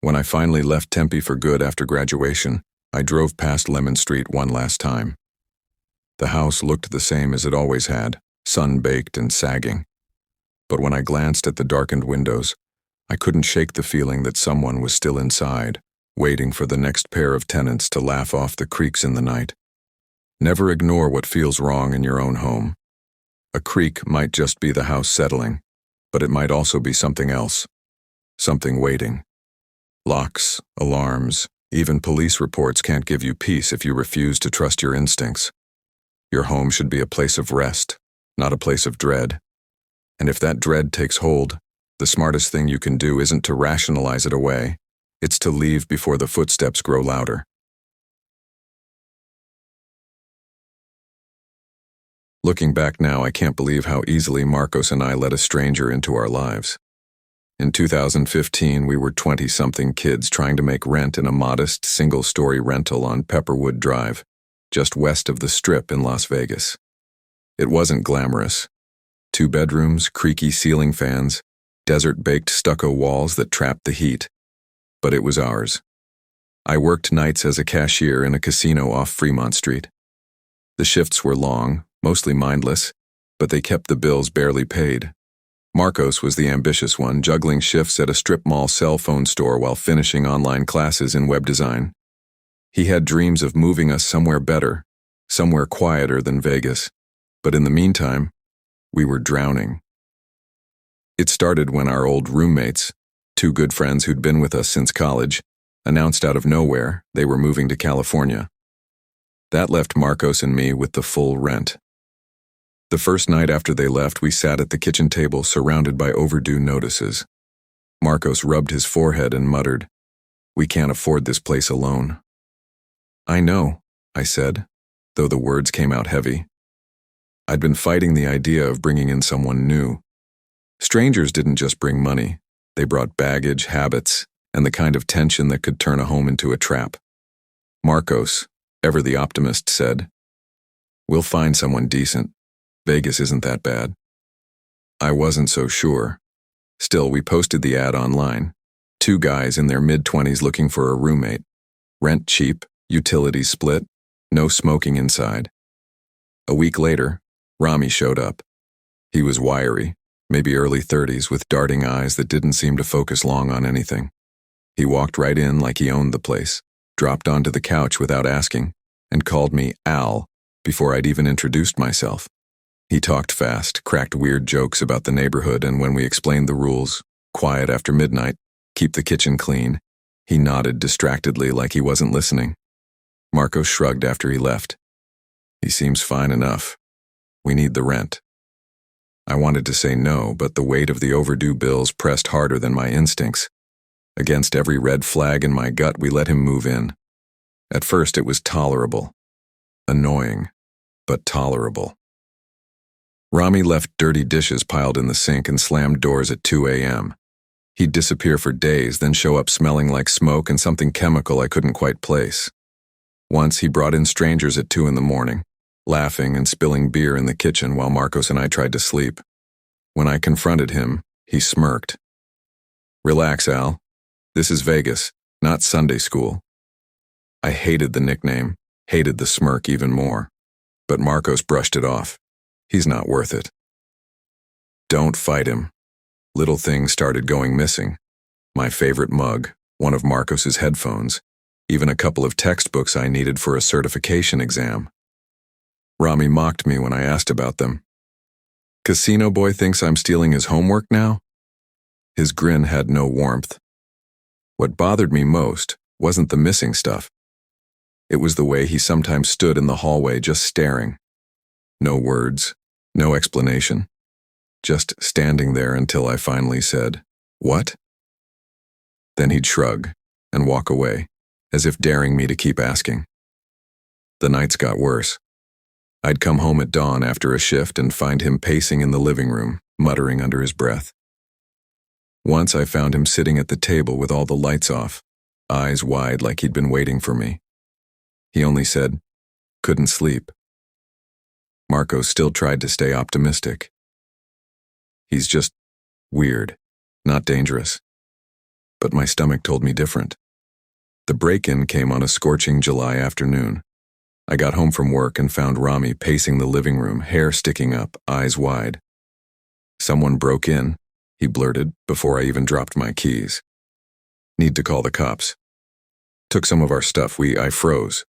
When I finally left Tempe for good after graduation, I drove past Lemon Street one last time. The house looked the same as it always had, sun-baked and sagging. But when I glanced at the darkened windows, I couldn't shake the feeling that someone was still inside, waiting for the next pair of tenants to laugh off the creaks in the night. Never ignore what feels wrong in your own home. A creak might just be the house settling, but it might also be something else, something waiting. Locks, alarms, even police reports can't give you peace if you refuse to trust your instincts. Your home should be a place of rest, not a place of dread. And if that dread takes hold, the smartest thing you can do isn't to rationalize it away. It's to leave before the footsteps grow louder. Looking back now, I can't believe how easily Marcos and I let a stranger into our lives. In 2015, we were 20-something kids trying to make rent in a modest, single-story rental on Pepperwood Drive, just west of the Strip in Las Vegas. It wasn't glamorous. 2 bedrooms, creaky ceiling fans, desert-baked stucco walls that trapped the heat. But it was ours. I worked nights as a cashier in a casino off Fremont Street. The shifts were long, mostly mindless, but they kept the bills barely paid. Marcos was the ambitious one, juggling shifts at a strip mall cell phone store while finishing online classes in web design. He had dreams of moving us somewhere better, somewhere quieter than Vegas. But in the meantime, we were drowning. It started when our old roommates, 2 good friends who'd been with us since college, announced out of nowhere they were moving to California. That left Marcos and me with the full rent. The first night after they left, we sat at the kitchen table surrounded by overdue notices. Marcos rubbed his forehead and muttered, "We can't afford this place alone." "I know," I said, though the words came out heavy. I'd been fighting the idea of bringing in someone new. Strangers didn't just bring money. They brought baggage, habits, and the kind of tension that could turn a home into a trap. Marcos, ever the optimist, said, "We'll find someone decent. Vegas isn't that bad." I wasn't so sure. Still, we posted the ad online. 2 guys in their mid-20s looking for a roommate. Rent cheap, utilities split, no smoking inside. A week later, Rami showed up. He was wiry, maybe early 30s, with darting eyes that didn't seem to focus long on anything. He walked right in like he owned the place, dropped onto the couch without asking, and called me Al before I'd even introduced myself. He talked fast, cracked weird jokes about the neighborhood, and when we explained the rules, quiet after midnight, keep the kitchen clean, he nodded distractedly like he wasn't listening. Marcos shrugged after he left. "He seems fine enough. We need the rent." I wanted to say no, but the weight of the overdue bills pressed harder than my instincts. Against every red flag in my gut, we let him move in. At first, it was tolerable. Annoying, but tolerable. Rami left dirty dishes piled in the sink and slammed doors at 2 a.m. He'd disappear for days, then show up smelling like smoke and something chemical I couldn't quite place. Once he brought in strangers at 2 in the morning, laughing and spilling beer in the kitchen while Marcos and I tried to sleep. When I confronted him, he smirked. "Relax, Al. This is Vegas, not Sunday school." I hated the nickname, hated the smirk even more. But Marcos brushed it off. He's not worth it. Don't fight him. Little things started going missing. My favorite mug, one of Marcos's headphones, even a couple of textbooks I needed for a certification exam. Rami mocked me when I asked about them. "Casino boy thinks I'm stealing his homework now?" His grin had no warmth. What bothered me most wasn't the missing stuff. It was the way he sometimes stood in the hallway just staring. No words, no explanation. Just standing there until I finally said, "What?" Then he'd shrug and walk away, as if daring me to keep asking. The nights got worse. I'd come home at dawn after a shift and find him pacing in the living room, muttering under his breath. Once I found him sitting at the table with all the lights off, eyes wide like he'd been waiting for me. He only said, "Couldn't sleep." Marcos still tried to stay optimistic. "He's just weird, not dangerous." But my stomach told me different. The break-in came on a scorching July afternoon. I got home from work and found Rami pacing the living room, hair sticking up, eyes wide. "Someone broke in," he blurted before I even dropped my keys. "Need to call the cops. Took some of our stuff. I froze."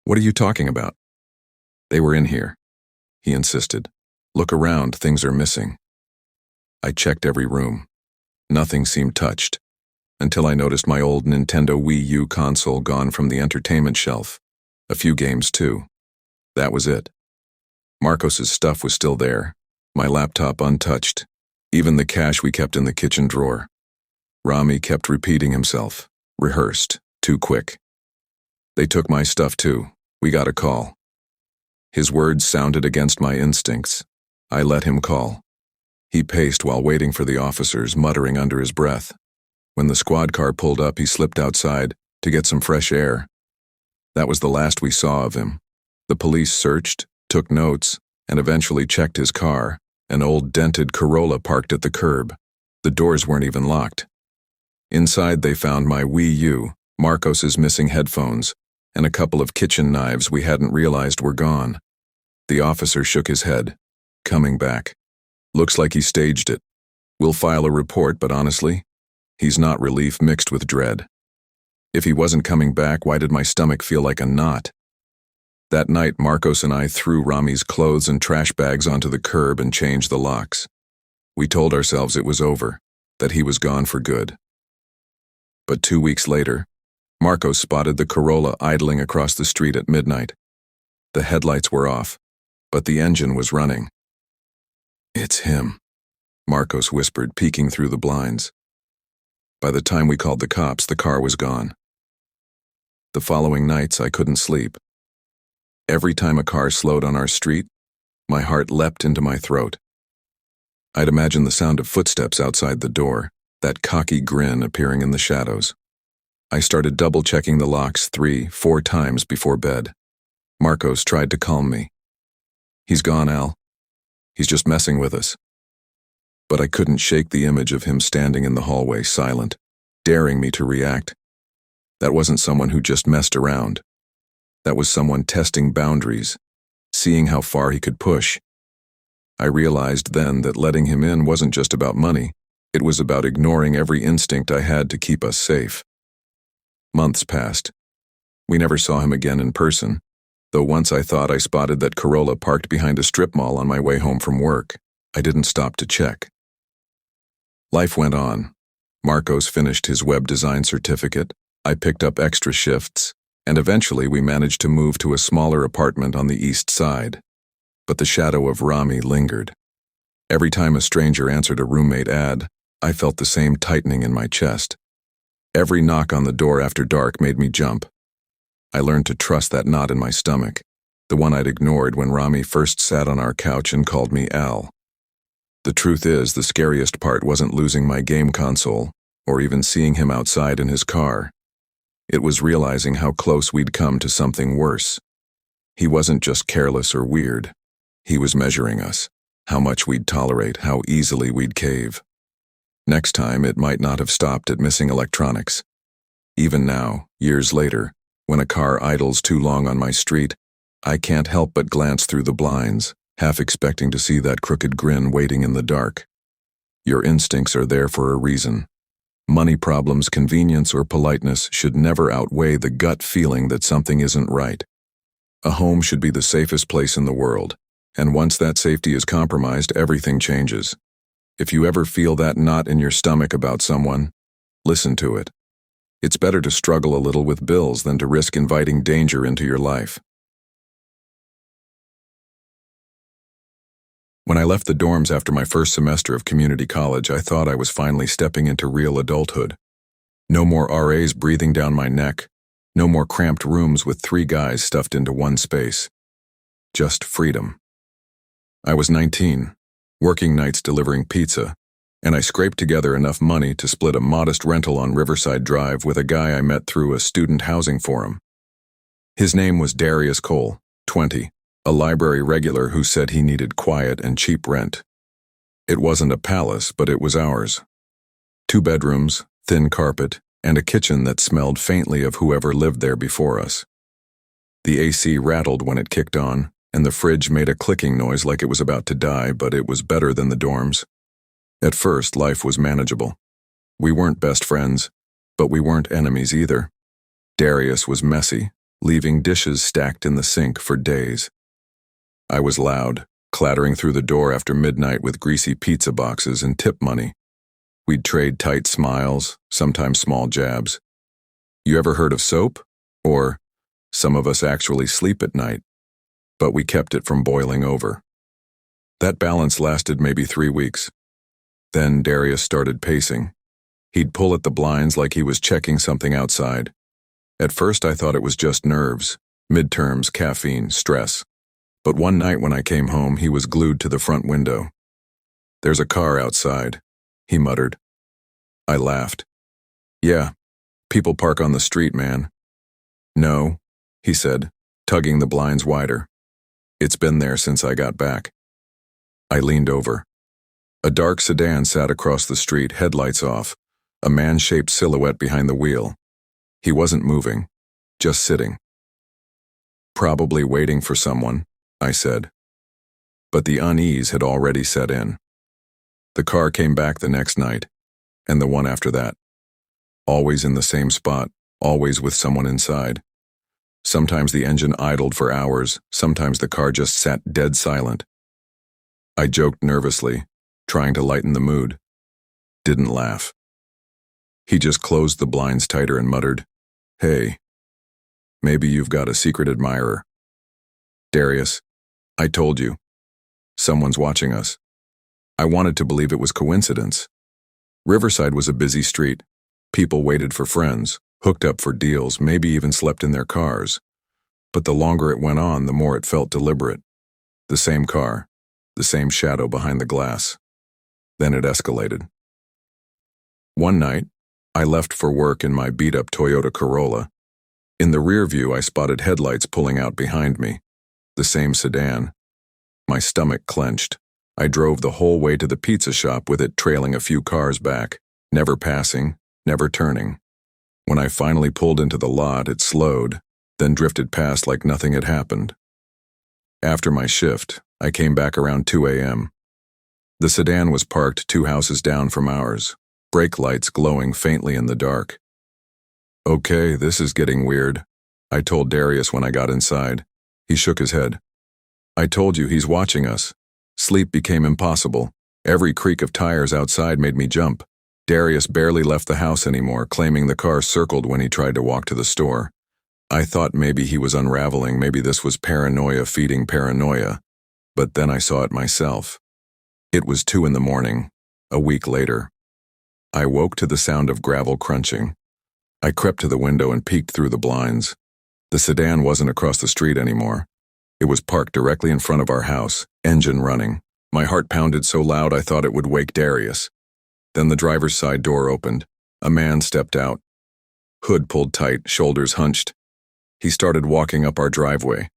"What are you talking about?" "They were in here," he insisted. "Look around, things are missing." I checked every room. Nothing seemed touched, until I noticed my old Nintendo Wii U console gone from the entertainment shelf. A few games, too. That was it. Marcos's stuff was still there, my laptop untouched, even the cash we kept in the kitchen drawer. Rami kept repeating himself, rehearsed, too quick. "They took my stuff, too. We got a call." His words sounded against my instincts. I let him call. He paced while waiting for the officers, muttering under his breath. When the squad car pulled up, he slipped outside to get some fresh air. That was the last we saw of him. The police searched, took notes, and eventually checked his car, an old dented Corolla parked at the curb. The doors weren't even locked. Inside they found my Wii U, Marcos's missing headphones, and a couple of kitchen knives we hadn't realized were gone. The officer shook his head. "Coming back. Looks like he staged it. We'll file a report, but honestly, he's not relief mixed with dread." If he wasn't coming back, why did my stomach feel like a knot? That night, Marcos and I threw Rami's clothes and trash bags onto the curb and changed the locks. We told ourselves it was over, that he was gone for good. But 2 weeks later, Marco spotted the Corolla idling across the street at midnight. The headlights were off, but the engine was running. "It's him," Marcos whispered, peeking through the blinds. By the time we called the cops, the car was gone. The following nights, I couldn't sleep. Every time a car slowed on our street, my heart leapt into my throat. I'd imagine the sound of footsteps outside the door, that cocky grin appearing in the shadows. I started double-checking the locks 3-4 times before bed. Marcos tried to calm me. "He's gone, Al. He's just messing with us." But I couldn't shake the image of him standing in the hallway, silent, daring me to react. That wasn't someone who just messed around. That was someone testing boundaries, seeing how far he could push. I realized then that letting him in wasn't just about money. It was about ignoring every instinct I had to keep us safe. Months passed. We never saw him again in person, though once I thought I spotted that Corolla parked behind a strip mall on my way home from work. I didn't stop to check. Life went on. Marcos finished his web design certificate. I picked up extra shifts, and eventually we managed to move to a smaller apartment on the east side. But the shadow of Rami lingered. Every time a stranger answered a roommate ad, I felt the same tightening in my chest. Every knock on the door after dark made me jump. I learned to trust that knot in my stomach, the one I'd ignored when Rami first sat on our couch and called me Al. The truth is, the scariest part wasn't losing my game console, or even seeing him outside in his car. It was realizing how close we'd come to something worse. He wasn't just careless or weird. He was measuring us, how much we'd tolerate, how easily we'd cave. Next time, it might not have stopped at missing electronics. Even now, years later, when a car idles too long on my street, I can't help but glance through the blinds, half expecting to see that crooked grin waiting in the dark. Your instincts are there for a reason. Money problems, convenience, or politeness should never outweigh the gut feeling that something isn't right. A home should be the safest place in the world, and once that safety is compromised, everything changes. If you ever feel that knot in your stomach about someone, listen to it. It's better to struggle a little with bills than to risk inviting danger into your life. When I left the dorms after my first semester of community college, I thought I was finally stepping into real adulthood. No more RAs breathing down my neck. No more cramped rooms with 3 guys stuffed into one space. Just freedom. I was 19, working nights delivering pizza, and I scraped together enough money to split a modest rental on Riverside Drive with a guy I met through a student housing forum. His name was Darius Cole, 20. A library regular who said he needed quiet and cheap rent. It wasn't a palace, but it was ours. 2 bedrooms, thin carpet, and a kitchen that smelled faintly of whoever lived there before us. The AC rattled when it kicked on, and the fridge made a clicking noise like it was about to die, but it was better than the dorms. At first, life was manageable. We weren't best friends, but we weren't enemies either. Darius was messy, leaving dishes stacked in the sink for days. I was loud, clattering through the door after midnight with greasy pizza boxes and tip money. We'd trade tight smiles, sometimes small jabs. You ever heard of soap? Or, some of us actually sleep at night. But we kept it from boiling over. That balance lasted maybe 3 weeks. Then Darius started pacing. He'd pull at the blinds like he was checking something outside. At first I thought it was just nerves, midterms, caffeine, stress. But one night when I came home, he was glued to the front window. "There's a car outside," he muttered. I laughed. "Yeah, people park on the street, man." "No," he said, tugging the blinds wider. "It's been there since I got back." I leaned over. A dark sedan sat across the street, headlights off, a man-shaped silhouette behind the wheel. He wasn't moving, just sitting. "Probably waiting for someone," I said. But the unease had already set in. The car came back the next night, and the one after that. Always in the same spot, always with someone inside. Sometimes the engine idled for hours, sometimes the car just sat dead silent. I joked nervously, trying to lighten the mood. Didn't laugh. He just closed the blinds tighter and muttered, Hey, maybe you've got a secret admirer. Darius, I told you. Someone's watching us. I wanted to believe it was coincidence. Riverside was a busy street. People waited for friends, hooked up for deals, maybe even slept in their cars. But the longer it went on, the more it felt deliberate. The same car, the same shadow behind the glass. Then it escalated. One night, I left for work in my beat-up Toyota Corolla. In the rear view, I spotted headlights pulling out behind me. The same sedan. My stomach clenched. I drove the whole way to the pizza shop with it trailing a few cars back, never passing, never turning. When I finally pulled into the lot, it slowed, then drifted past like nothing had happened. After my shift, I came back around 2 a.m. The sedan was parked 2 houses down from ours, brake lights glowing faintly in the dark. Okay, this is getting weird, I told Darius when I got inside. He shook his head. I told you he's watching us. Sleep became impossible. Every creak of tires outside made me jump. Darius barely left the house anymore, claiming the car circled when he tried to walk to the store. I thought maybe he was unraveling, maybe this was paranoia feeding paranoia. But then I saw it myself. It was 2 in the morning, a week later. I woke to the sound of gravel crunching. I crept to the window and peeked through the blinds. The sedan wasn't across the street anymore. It was parked directly in front of our house, engine running. My heart pounded so loud I thought it would wake Darius. Then the driver's side door opened. A man stepped out. Hood pulled tight, shoulders hunched. He started walking up our driveway.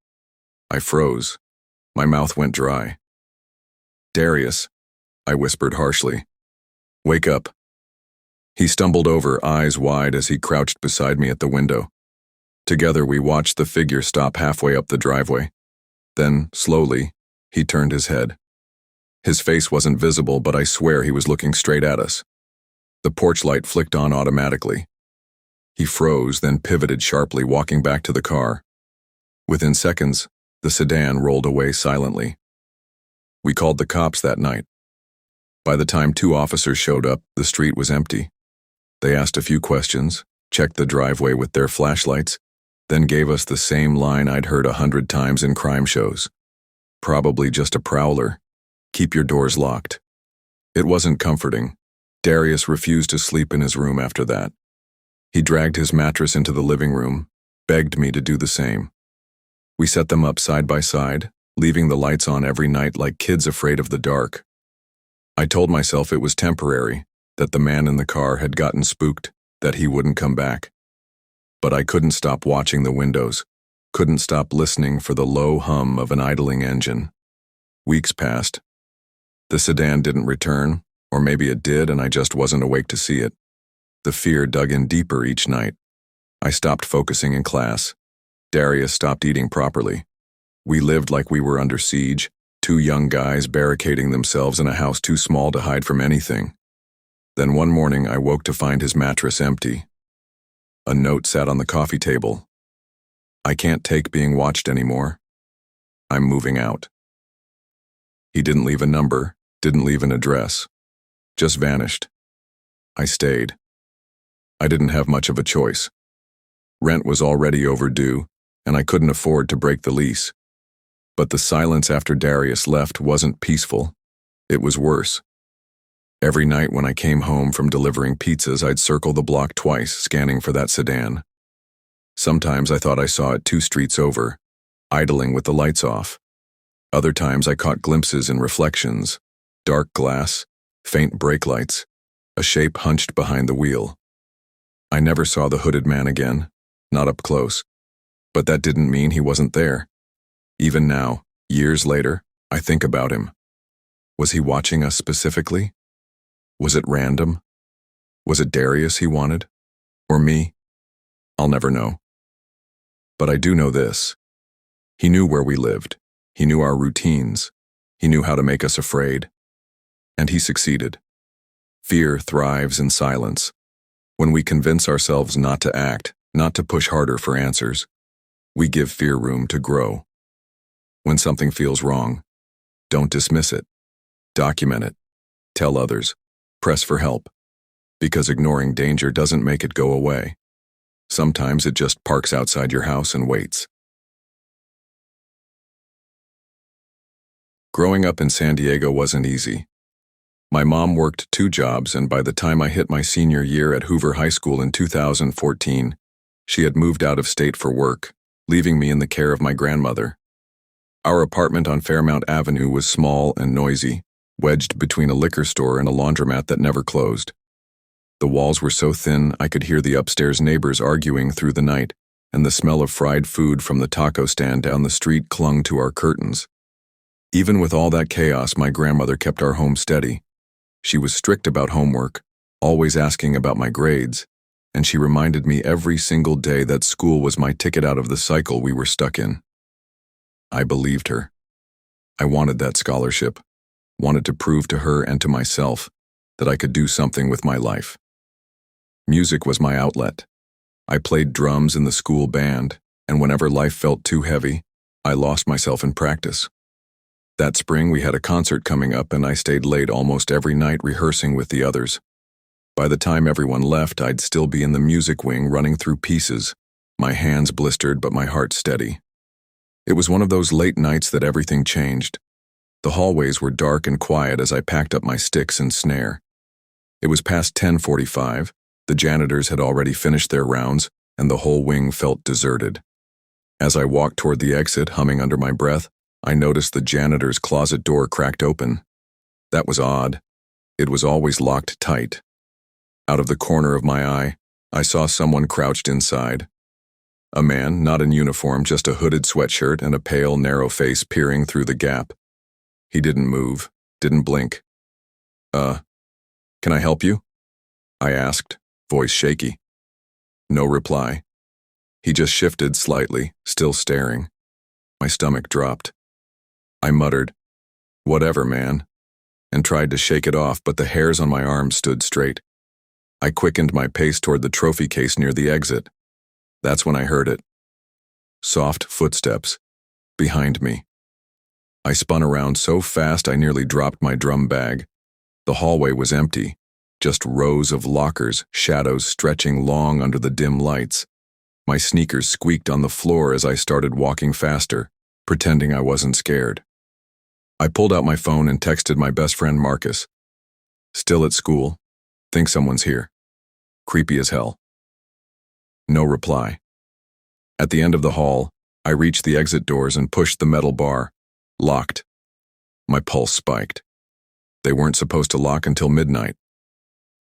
I froze. My mouth went dry. Darius, I whispered harshly. Wake up. He stumbled over, eyes wide, as he crouched beside me at the window. Together we watched the figure stop halfway up the driveway. Then, slowly, he turned his head. His face wasn't visible, but I swear he was looking straight at us. The porch light flicked on automatically. He froze, then pivoted sharply, walking back to the car. Within seconds, the sedan rolled away silently. We called the cops that night. By the time 2 officers showed up, the street was empty. They asked a few questions, checked the driveway with their flashlights, then gave us the same line I'd heard 100 times in crime shows. Probably just a prowler. Keep your doors locked. It wasn't comforting. Darius refused to sleep in his room after that. He dragged his mattress into the living room, begged me to do the same. We set them up side by side, leaving the lights on every night like kids afraid of the dark. I told myself it was temporary, that the man in the car had gotten spooked, that he wouldn't come back. But I couldn't stop watching the windows, couldn't stop listening for the low hum of an idling engine. Weeks passed. The sedan didn't return, or maybe it did and I just wasn't awake to see it. The fear dug in deeper each night. I stopped focusing in class. Darius stopped eating properly. We lived like we were under siege, 2 young guys barricading themselves in a house too small to hide from anything. Then one morning I woke to find his mattress empty. A note sat on the coffee table. I can't take being watched anymore. I'm moving out. He didn't leave a number, didn't leave an address. Just vanished. I stayed. I didn't have much of a choice. Rent was already overdue, and I couldn't afford to break the lease. But the silence after Darius left wasn't peaceful. It was worse. Every night when I came home from delivering pizzas, I'd circle the block twice, scanning for that sedan. Sometimes I thought I saw it 2 streets over, idling with the lights off. Other times I caught glimpses in reflections, dark glass, faint brake lights, a shape hunched behind the wheel. I never saw the hooded man again, not up close. But that didn't mean he wasn't there. Even now, years later, I think about him. Was he watching us specifically? Was it random? Was it Darius he wanted? Or me? I'll never know. But I do know this. He knew where we lived. He knew our routines. He knew how to make us afraid. And he succeeded. Fear thrives in silence. When we convince ourselves not to act, not to push harder for answers, we give fear room to grow. When something feels wrong, don't dismiss it. Document it. Tell others. Press for help. Because ignoring danger doesn't make it go away. Sometimes it just parks outside your house and waits. Growing up in San Diego wasn't easy. My mom worked 2 jobs, and by the time I hit my senior year at Hoover High School in 2014, she had moved out of state for work, leaving me in the care of my grandmother. Our apartment on Fairmount Avenue was small and noisy, wedged between a liquor store and a laundromat that never closed. The walls were so thin I could hear the upstairs neighbors arguing through the night, and the smell of fried food from the taco stand down the street clung to our curtains. Even with all that chaos, my grandmother kept our home steady. She was strict about homework, always asking about my grades, and she reminded me every single day that school was my ticket out of the cycle we were stuck in. I believed her. I wanted that scholarship, wanted to prove to her and to myself that I could do something with my life. Music was my outlet. I played drums in the school band, and whenever life felt too heavy, I lost myself in practice. That spring we had a concert coming up, and I stayed late almost every night rehearsing with the others. By the time everyone left, I'd still be in the music wing running through pieces, my hands blistered but my heart steady. It was one of those late nights that everything changed. The hallways were dark and quiet as I packed up my sticks and snare. It was past 10:45, the janitors had already finished their rounds, and the whole wing felt deserted. As I walked toward the exit, humming under my breath, I noticed the janitor's closet door cracked open. That was odd. It was always locked tight. Out of the corner of my eye, I saw someone crouched inside. A man, not in uniform, just a hooded sweatshirt and a pale, narrow face peering through the gap. He didn't move, didn't blink. Can I help you?" I asked, voice shaky. No reply. He just shifted slightly, still staring. My stomach dropped. I muttered, "Whatever, man," and tried to shake it off, but the hairs on my arms stood straight. I quickened my pace toward the trophy case near the exit. That's when I heard it. Soft footsteps, behind me. I spun around so fast I nearly dropped my drum bag. The hallway was empty, just rows of lockers, shadows stretching long under the dim lights. My sneakers squeaked on the floor as I started walking faster, pretending I wasn't scared. I pulled out my phone and texted my best friend Marcus. "Still at school. Think someone's here. Creepy as hell." No reply. At the end of the hall, I reached the exit doors and pushed the metal bar. Locked. My pulse spiked. They weren't supposed to lock until midnight.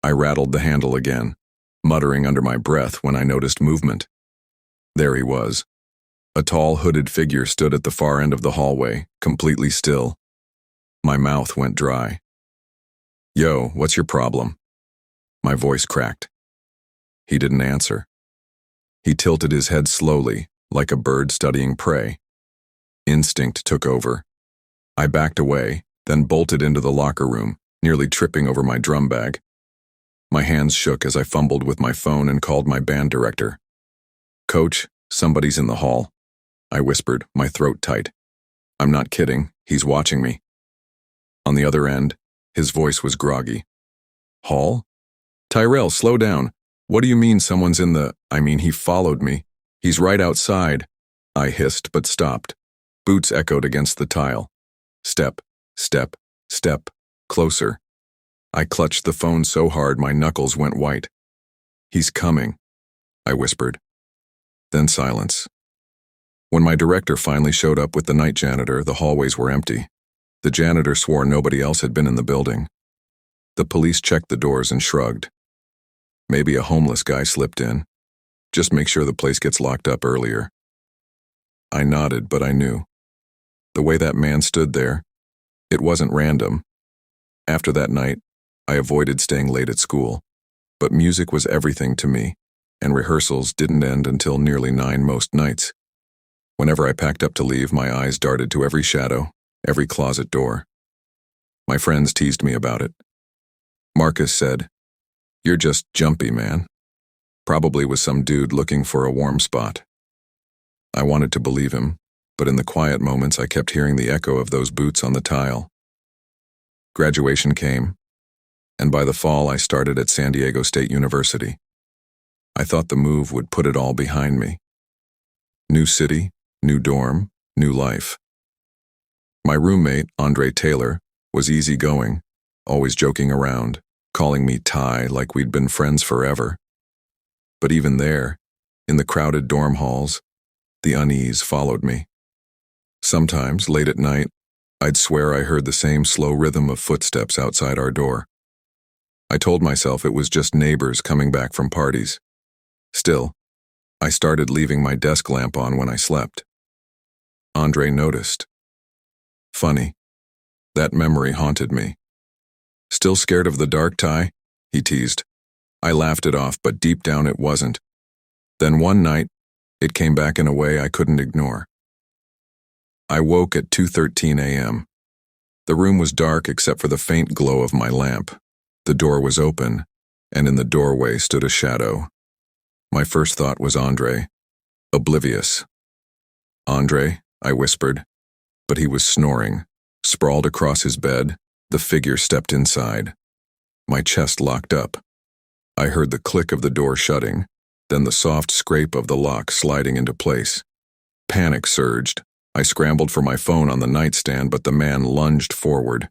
I rattled the handle again, muttering under my breath when I noticed movement. There he was. A tall, hooded figure stood at the far end of the hallway, completely still. My mouth went dry. "Yo, what's your problem?" My voice cracked. He didn't answer. He tilted his head slowly, like a bird studying prey. Instinct took over. I backed away, then bolted into the locker room, nearly tripping over my drum bag. My hands shook as I fumbled with my phone and called my band director. "Coach, somebody's in the hall," I whispered, my throat tight. "I'm not kidding, he's watching me." On the other end, his voice was groggy. "Hall? Tyrell, slow down. What do you mean someone's in the— he followed me. He's right outside." I hissed but stopped. Boots echoed against the tile. Step, step, step, closer. I clutched the phone so hard my knuckles went white. "He's coming," I whispered. Then silence. When my director finally showed up with the night janitor, the hallways were empty. The janitor swore nobody else had been in the building. The police checked the doors and shrugged. Maybe a homeless guy slipped in. Just make sure the place gets locked up earlier. I nodded, but I knew. The way that man stood there, it wasn't random. After that night, I avoided staying late at school, but music was everything to me, and rehearsals didn't end until nearly 9 most nights. Whenever I packed up to leave, my eyes darted to every shadow, every closet door. My friends teased me about it. Marcus said, "You're just jumpy, man." Probably was some dude looking for a warm spot. I wanted to believe him, but in the quiet moments I kept hearing the echo of those boots on the tile. Graduation came, and by the fall I started at San Diego State University. I thought the move would put it all behind me. New city, new dorm, new life. My roommate, Andre Taylor, was easygoing, always joking around, calling me Ty like we'd been friends forever. But even there, in the crowded dorm halls, the unease followed me. Sometimes, late at night, I'd swear I heard the same slow rhythm of footsteps outside our door. I told myself it was just neighbors coming back from parties. Still, I started leaving my desk lamp on when I slept. Andre noticed. Funny. That memory haunted me. Still scared of the dark, Ty? He teased. I laughed it off, but deep down it wasn't. Then one night, it came back in a way I couldn't ignore. I woke at 2:13 a.m. The room was dark except for the faint glow of my lamp. The door was open, and in the doorway stood a shadow. My first thought was Andre, oblivious. Andre, I whispered, but he was snoring. Sprawled across his bed, the figure stepped inside. My chest locked up. I heard the click of the door shutting, then the soft scrape of the lock sliding into place. Panic surged. I scrambled for my phone on the nightstand, but the man lunged forward.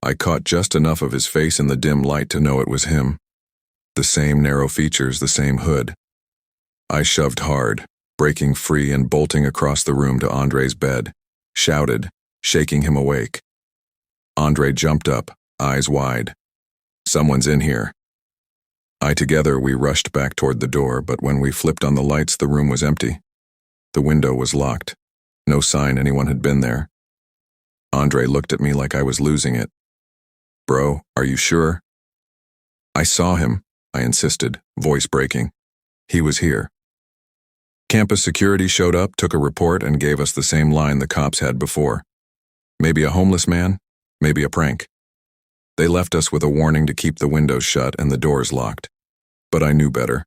I caught just enough of his face in the dim light to know it was him. The same narrow features, the same hood. I shoved hard, breaking free and bolting across the room to Andre's bed, shouted, shaking him awake. Andre jumped up, eyes wide. Someone's in here. Together we rushed back toward the door, but when we flipped on the lights, the room was empty. The window was locked. No sign anyone had been there. Andre looked at me like I was losing it. Bro, are you sure? I saw him, I insisted, voice breaking. He was here. Campus security showed up, took a report, and gave us the same line the cops had before. Maybe a homeless man, maybe a prank. They left us with a warning to keep the windows shut and the doors locked. But I knew better.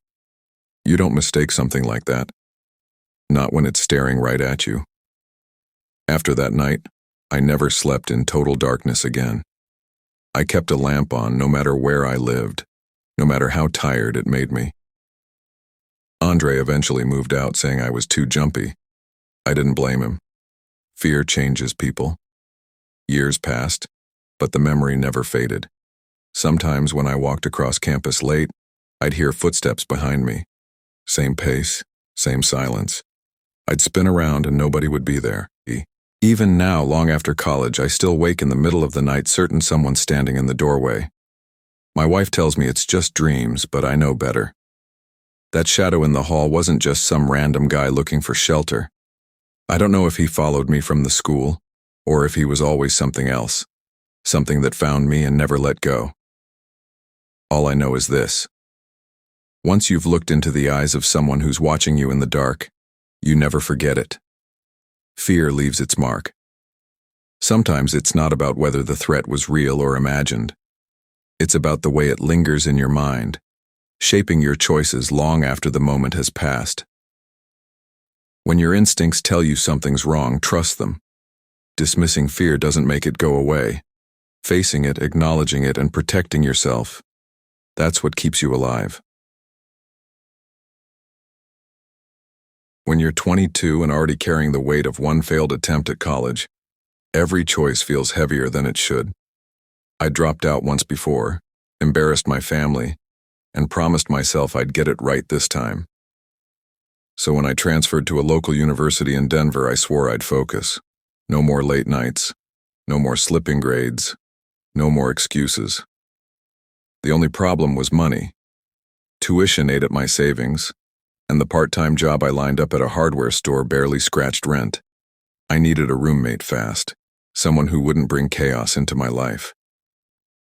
You don't mistake something like that. Not when it's staring right at you. After that night, I never slept in total darkness again. I kept a lamp on no matter where I lived, no matter how tired it made me. Andre eventually moved out saying I was too jumpy. I didn't blame him. Fear changes people. Years passed, but the memory never faded. Sometimes when I walked across campus late, I'd hear footsteps behind me. Same pace, same silence. I'd spin around and nobody would be there. Even now, long after college, I still wake in the middle of the night certain someone's standing in the doorway. My wife tells me it's just dreams, but I know better. That shadow in the hall wasn't just some random guy looking for shelter. I don't know if he followed me from the school, or if he was always something else, something that found me and never let go. All I know is this. Once you've looked into the eyes of someone who's watching you in the dark, you never forget it. Fear leaves its mark. Sometimes it's not about whether the threat was real or imagined. It's about the way it lingers in your mind, shaping your choices long after the moment has passed. When your instincts tell you something's wrong, trust them. Dismissing fear doesn't make it go away. Facing it, acknowledging it, and protecting yourself, that's what keeps you alive. When you're 22 and already carrying the weight of one failed attempt at college, every choice feels heavier than it should. I dropped out once before, embarrassed my family, and promised myself I'd get it right this time. So when I transferred to a local university in Denver, I swore I'd focus. No more late nights, no more slipping grades, no more excuses. The only problem was money. Tuition ate at my savings, and the part-time job I lined up at a hardware store barely scratched rent. I needed a roommate fast, someone who wouldn't bring chaos into my life.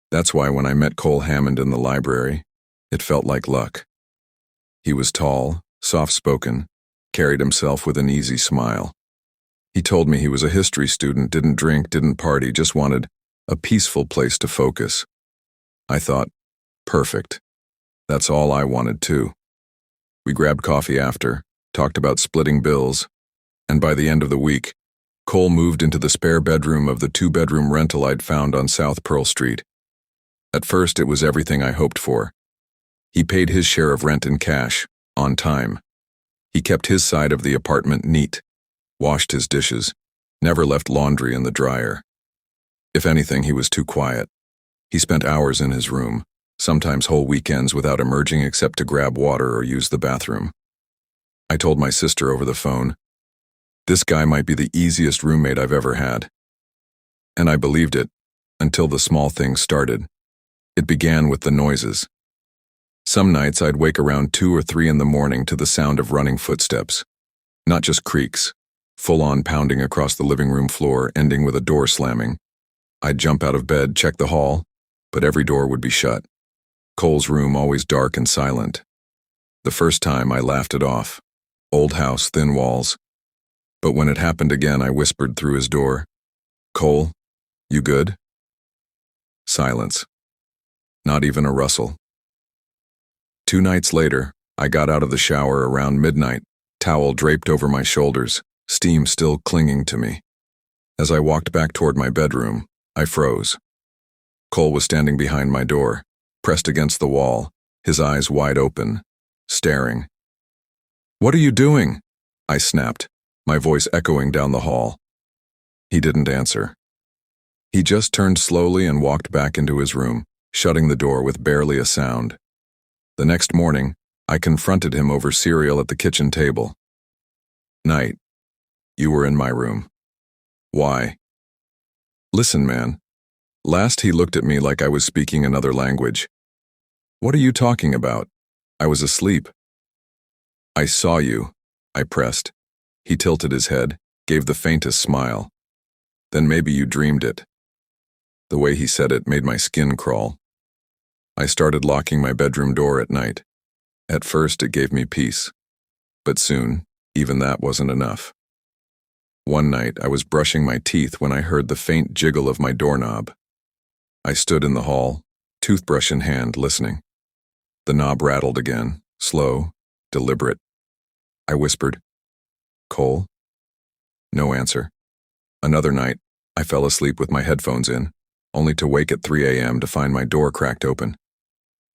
That's why when I met Cole Hammond in the library, it felt like luck. He was tall, soft-spoken, carried himself with an easy smile. He told me he was a history student, didn't drink, didn't party, just wanted a peaceful place to focus. I thought, perfect. That's all I wanted too. We grabbed coffee after, talked about splitting bills, and by the end of the week, Cole moved into the spare bedroom of the 2-bedroom rental I'd found on South Pearl Street. At first, it was everything I hoped for. He paid his share of rent in cash, on time. He kept his side of the apartment neat, washed his dishes, never left laundry in the dryer. If anything, he was too quiet. He spent hours in his room, sometimes whole weekends without emerging except to grab water or use the bathroom. I told my sister over the phone, "This guy might be the easiest roommate I've ever had." And I believed it, until the small things started. It began with the noises. Some nights I'd wake around 2 or 3 in the morning to the sound of running footsteps. Not just creaks, full-on pounding across the living room floor, ending with a door slamming. I'd jump out of bed, check the hall, but every door would be shut. Cole's room always dark and silent. The first time I laughed it off. Old house, thin walls. But when it happened again, I whispered through his door, "Cole, you good?" Silence. Not even a rustle. 2 nights later, I got out of the shower around midnight, towel draped over my shoulders, steam still clinging to me. As I walked back toward my bedroom, I froze. Cole was standing behind my door, pressed against the wall, his eyes wide open, staring. "What are you doing?" I snapped, my voice echoing down the hall. He didn't answer. He just turned slowly and walked back into his room, shutting the door with barely a sound. The next morning, I confronted him over cereal at the kitchen table. "Night. You were in my room. Why?" "Listen, man." Last he looked at me like I was speaking another language. "What are you talking about? I was asleep." "I saw you," I pressed. He tilted his head, gave the faintest smile. "Then maybe you dreamed it." The way he said it made my skin crawl. I started locking my bedroom door at night. At first, it gave me peace. But soon, even that wasn't enough. One night, I was brushing my teeth when I heard the faint jiggle of my doorknob. I stood in the hall, toothbrush in hand, listening. The knob rattled again, slow, deliberate. I whispered, "Cole?" No answer. Another night, I fell asleep with my headphones in, only to wake at 3 a.m. to find my door cracked open.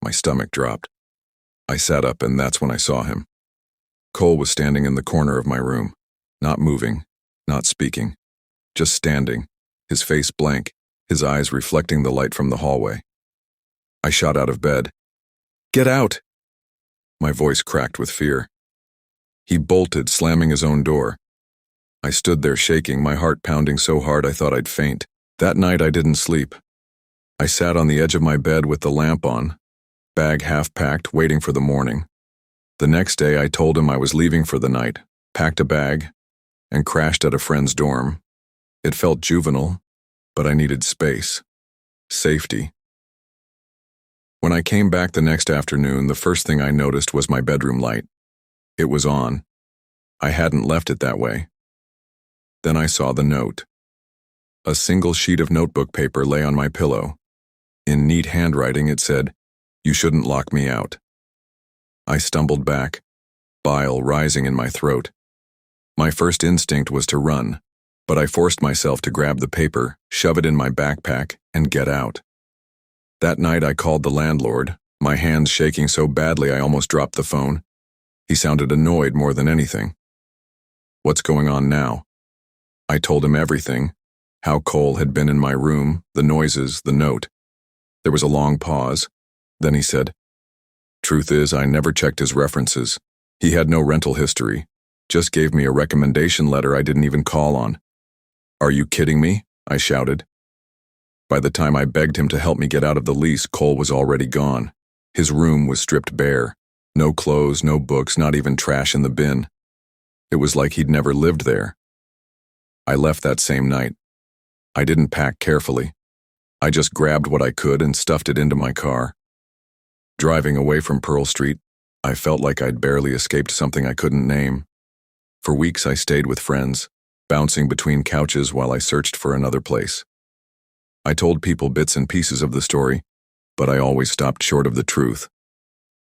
My stomach dropped. I sat up, and that's when I saw him. Cole was standing in the corner of my room, not moving, not speaking, just standing, his face blank, his eyes reflecting the light from the hallway. I shot out of bed. "Get out!" My voice cracked with fear. He bolted, slamming his own door. I stood there shaking, my heart pounding so hard I thought I'd faint. That night I didn't sleep. I sat on the edge of my bed with the lamp on, bag half packed, waiting for the morning. The next day I told him I was leaving for the night, packed a bag, and crashed at a friend's dorm. It felt juvenile, but I needed space. Safety. When I came back the next afternoon, the first thing I noticed was my bedroom light. It was on. I hadn't left it that way. Then I saw the note. A single sheet of notebook paper lay on my pillow. In neat handwriting it said, "You shouldn't lock me out." I stumbled back, bile rising in my throat. My first instinct was to run, but I forced myself to grab the paper, shove it in my backpack, and get out. That night I called the landlord, my hands shaking so badly I almost dropped the phone. He sounded annoyed more than anything. "What's going on now?" I told him everything, how Cole had been in my room, the noises, the note. There was a long pause. Then he said, "Truth is, I never checked his references. He had no rental history. Just gave me a recommendation letter I didn't even call on." "Are you kidding me?" I shouted. By the time I begged him to help me get out of the lease, Cole was already gone. His room was stripped bare. No clothes, no books, not even trash in the bin. It was like he'd never lived there. I left that same night. I didn't pack carefully. I just grabbed what I could and stuffed it into my car. Driving away from Pearl Street, I felt like I'd barely escaped something I couldn't name. For weeks I stayed with friends, bouncing between couches while I searched for another place. I told people bits and pieces of the story, but I always stopped short of the truth.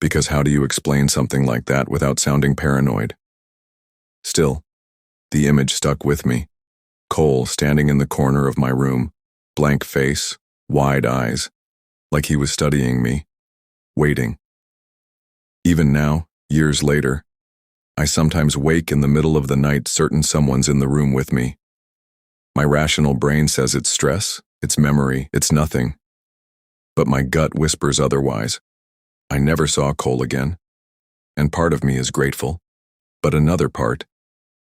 Because how do you explain something like that without sounding paranoid? Still, the image stuck with me. Cole standing in the corner of my room, blank face, wide eyes, like he was studying me, waiting. Even now, Years later, I sometimes wake in the middle of the night certain someone's in the room with me. My rational brain says it's stress, it's memory, it's nothing. But my gut whispers otherwise. I never saw Cole again. And part of me is grateful. But another part,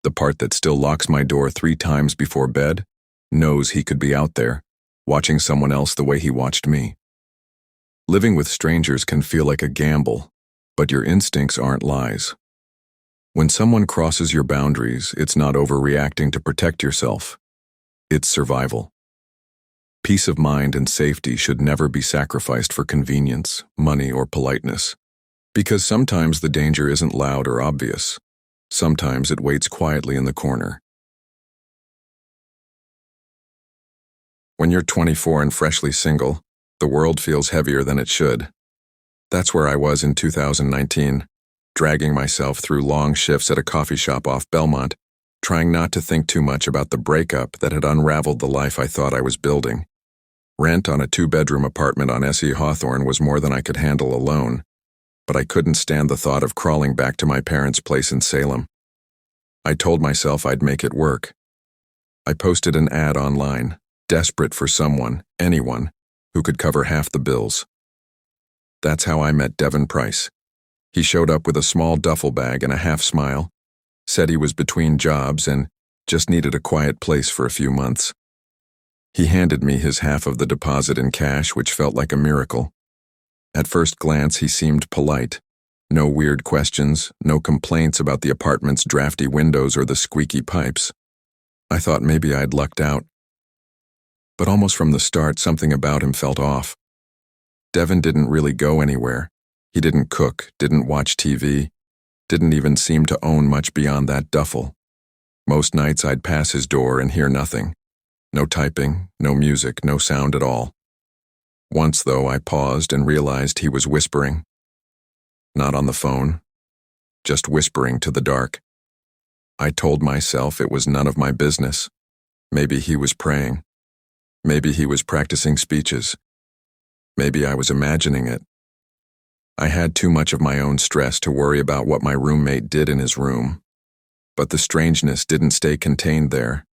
the part that still locks my door 3 times before bed, knows he could be out there, watching someone else the way he watched me. Living with strangers can feel like a gamble, but your instincts aren't lies. When someone crosses your boundaries, it's not overreacting to protect yourself. It's survival. Peace of mind and safety should never be sacrificed for convenience, money, or politeness. Because sometimes the danger isn't loud or obvious. Sometimes it waits quietly in the corner. When you're 24 and freshly single, the world feels heavier than it should. That's where I was in 2019, dragging myself through long shifts at a coffee shop off Belmont, trying not to think too much about the breakup that had unraveled the life I thought I was building. Rent on a 2-bedroom apartment on S.E. Hawthorne was more than I could handle alone, but I couldn't stand the thought of crawling back to my parents' place in Salem. I told myself I'd make it work. I posted an ad online, desperate for someone, anyone, who could cover half the bills. That's how I met Devin Price. He showed up with a small duffel bag and a half smile, said he was between jobs and just needed a quiet place for a few months. He handed me his half of the deposit in cash, which felt like a miracle. At first glance, he seemed polite. No weird questions, no complaints about the apartment's drafty windows or the squeaky pipes. I thought maybe I'd lucked out. But almost from the start, something about him felt off. Devin didn't really go anywhere. He didn't cook, didn't watch TV, didn't even seem to own much beyond that duffel. Most nights I'd pass his door and hear nothing. No typing, no music, no sound at all. Once, though, I paused and realized he was whispering. Not on the phone, just whispering to the dark. I told myself it was none of my business. Maybe he was praying. Maybe he was practicing speeches. Maybe I was imagining it. I had too much of my own stress to worry about what my roommate did in his room. But the strangeness didn't stay contained there.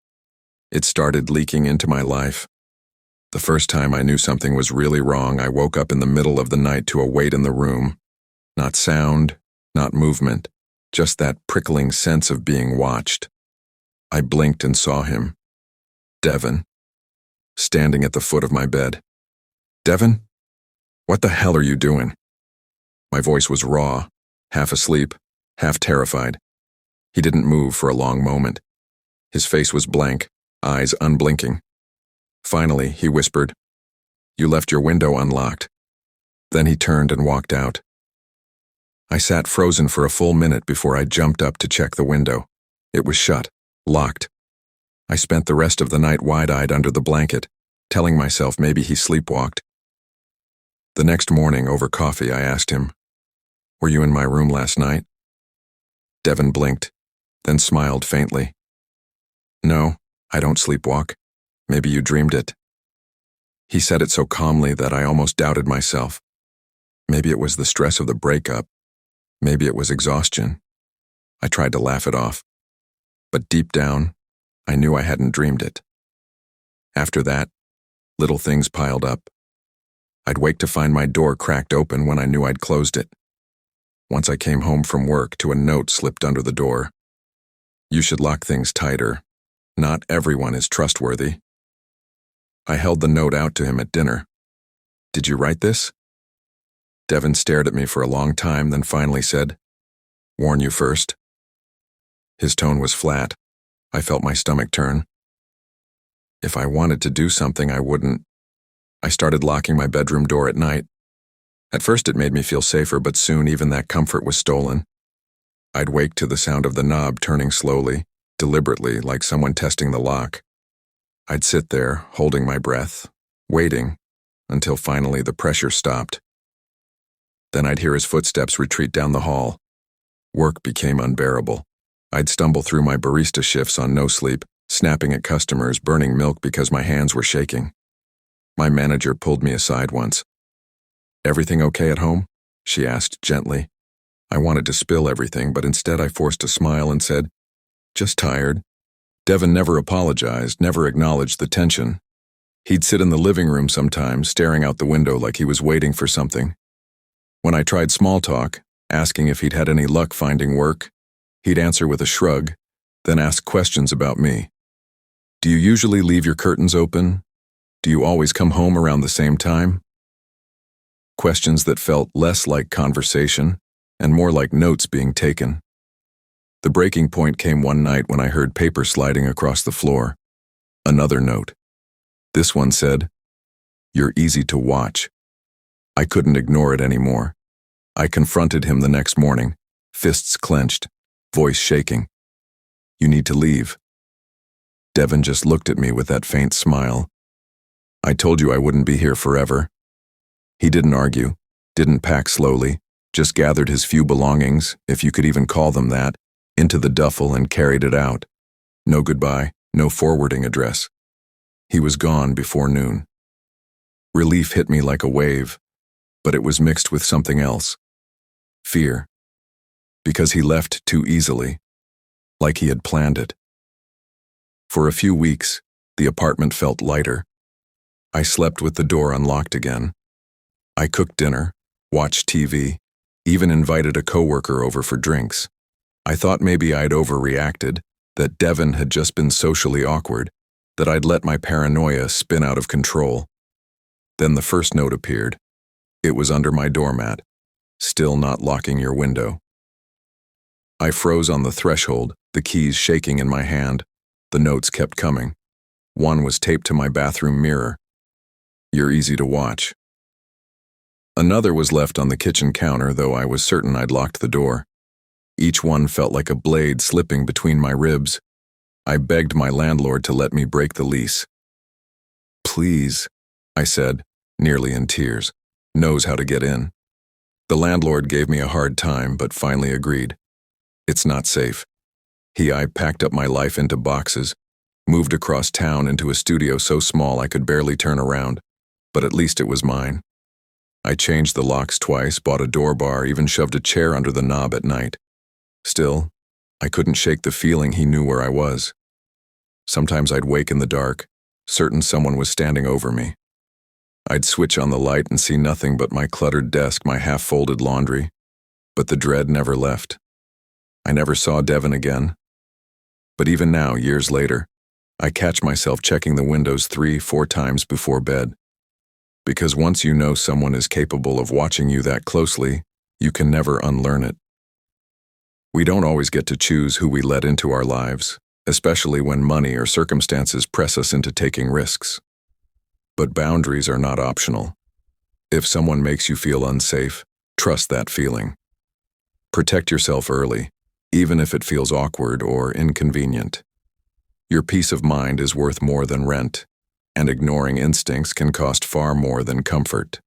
It started leaking into my life. The first time I knew something was really wrong, I woke up in the middle of the night to a weight in the room. Not sound, not movement, just that prickling sense of being watched. I blinked and saw him. Devin. Standing at the foot of my bed. Devin? What the hell are you doing? My voice was raw, half asleep, half terrified. He didn't move for a long moment. His face was blank, eyes unblinking. Finally, he whispered, "You left your window unlocked." Then he turned and walked out. I sat frozen for a full minute before I jumped up to check the window. It was shut, locked. I spent the rest of the night wide-eyed under the blanket, telling myself maybe he sleepwalked. The next morning, over coffee, I asked him, "Were you in my room last night?" Devin blinked, then smiled faintly. "No, I don't sleepwalk. Maybe you dreamed it." He said it so calmly that I almost doubted myself. Maybe it was the stress of the breakup. Maybe it was exhaustion. I tried to laugh it off. But deep down, I knew I hadn't dreamed it. After that, little things piled up. I'd wake to find my door cracked open when I knew I'd closed it. Once I came home from work to a note slipped under the door. "You should lock things tighter. Not everyone is trustworthy." I held the note out to him at dinner. "Did you write this?" Devin stared at me for a long time, then finally said, "Warn you first." His tone was flat. I felt my stomach turn. If I wanted to do something, I wouldn't. I started locking my bedroom door at night. At first it made me feel safer, but soon even that comfort was stolen. I'd wake to the sound of the knob turning slowly, deliberately, like someone testing the lock. I'd sit there, holding my breath, waiting, until finally the pressure stopped. Then I'd hear his footsteps retreat down the hall. Work became unbearable. I'd stumble through my barista shifts on no sleep, snapping at customers, burning milk because my hands were shaking. My manager pulled me aside once. "Everything okay at home?" she asked gently. I wanted to spill everything, but instead I forced a smile and said, "Just tired." Devin never apologized, never acknowledged the tension. He'd sit in the living room sometimes, staring out the window like he was waiting for something. When I tried small talk, asking if he'd had any luck finding work, he'd answer with a shrug, then ask questions about me. "Do you usually leave your curtains open? Do you always come home around the same time?" Questions that felt less like conversation and more like notes being taken. The breaking point came one night when I heard paper sliding across the floor. Another note. This one said, "You're easy to watch." I couldn't ignore it anymore. I confronted him the next morning, fists clenched, voice shaking. "You need to leave." Devin just looked at me with that faint smile. "I told you I wouldn't be here forever." He didn't argue, didn't pack slowly, just gathered his few belongings, if you could even call them that, into the duffel and carried it out. No goodbye, no forwarding address. He was gone before noon. Relief hit me like a wave, but it was mixed with something else. Fear. Because he left too easily, like he had planned it. For a few weeks, the apartment felt lighter. I slept with the door unlocked again. I cooked dinner, watched TV, even invited a coworker over for drinks. I thought maybe I'd overreacted, that Devin had just been socially awkward, that I'd let my paranoia spin out of control. Then the first note appeared. It was under my doormat, "Still not locking your window." I froze on the threshold, the keys shaking in my hand. The notes kept coming. One was taped to my bathroom mirror. "You're easy to watch." Another was left on the kitchen counter, though I was certain I'd locked the door. Each one felt like a blade slipping between my ribs. I begged my landlord to let me break the lease. "Please," I said, nearly in tears, "knows how to get in." The landlord gave me a hard time, but finally agreed. "It's not safe." I packed up my life into boxes, moved across town into a studio so small I could barely turn around, but at least it was mine. I changed the locks twice, bought a door bar, even shoved a chair under the knob at night. Still, I couldn't shake the feeling he knew where I was. Sometimes I'd wake in the dark, certain someone was standing over me. I'd switch on the light and see nothing but my cluttered desk, my half-folded laundry, but the dread never left. I never saw Devin again. But even now, years later, I catch myself checking the windows 3-4 times before bed. Because once you know someone is capable of watching you that closely, you can never unlearn it. We don't always get to choose who we let into our lives, especially when money or circumstances press us into taking risks. But boundaries are not optional. If someone makes you feel unsafe, trust that feeling. Protect yourself early, even if it feels awkward or inconvenient. Your peace of mind is worth more than rent, and ignoring instincts can cost far more than comfort.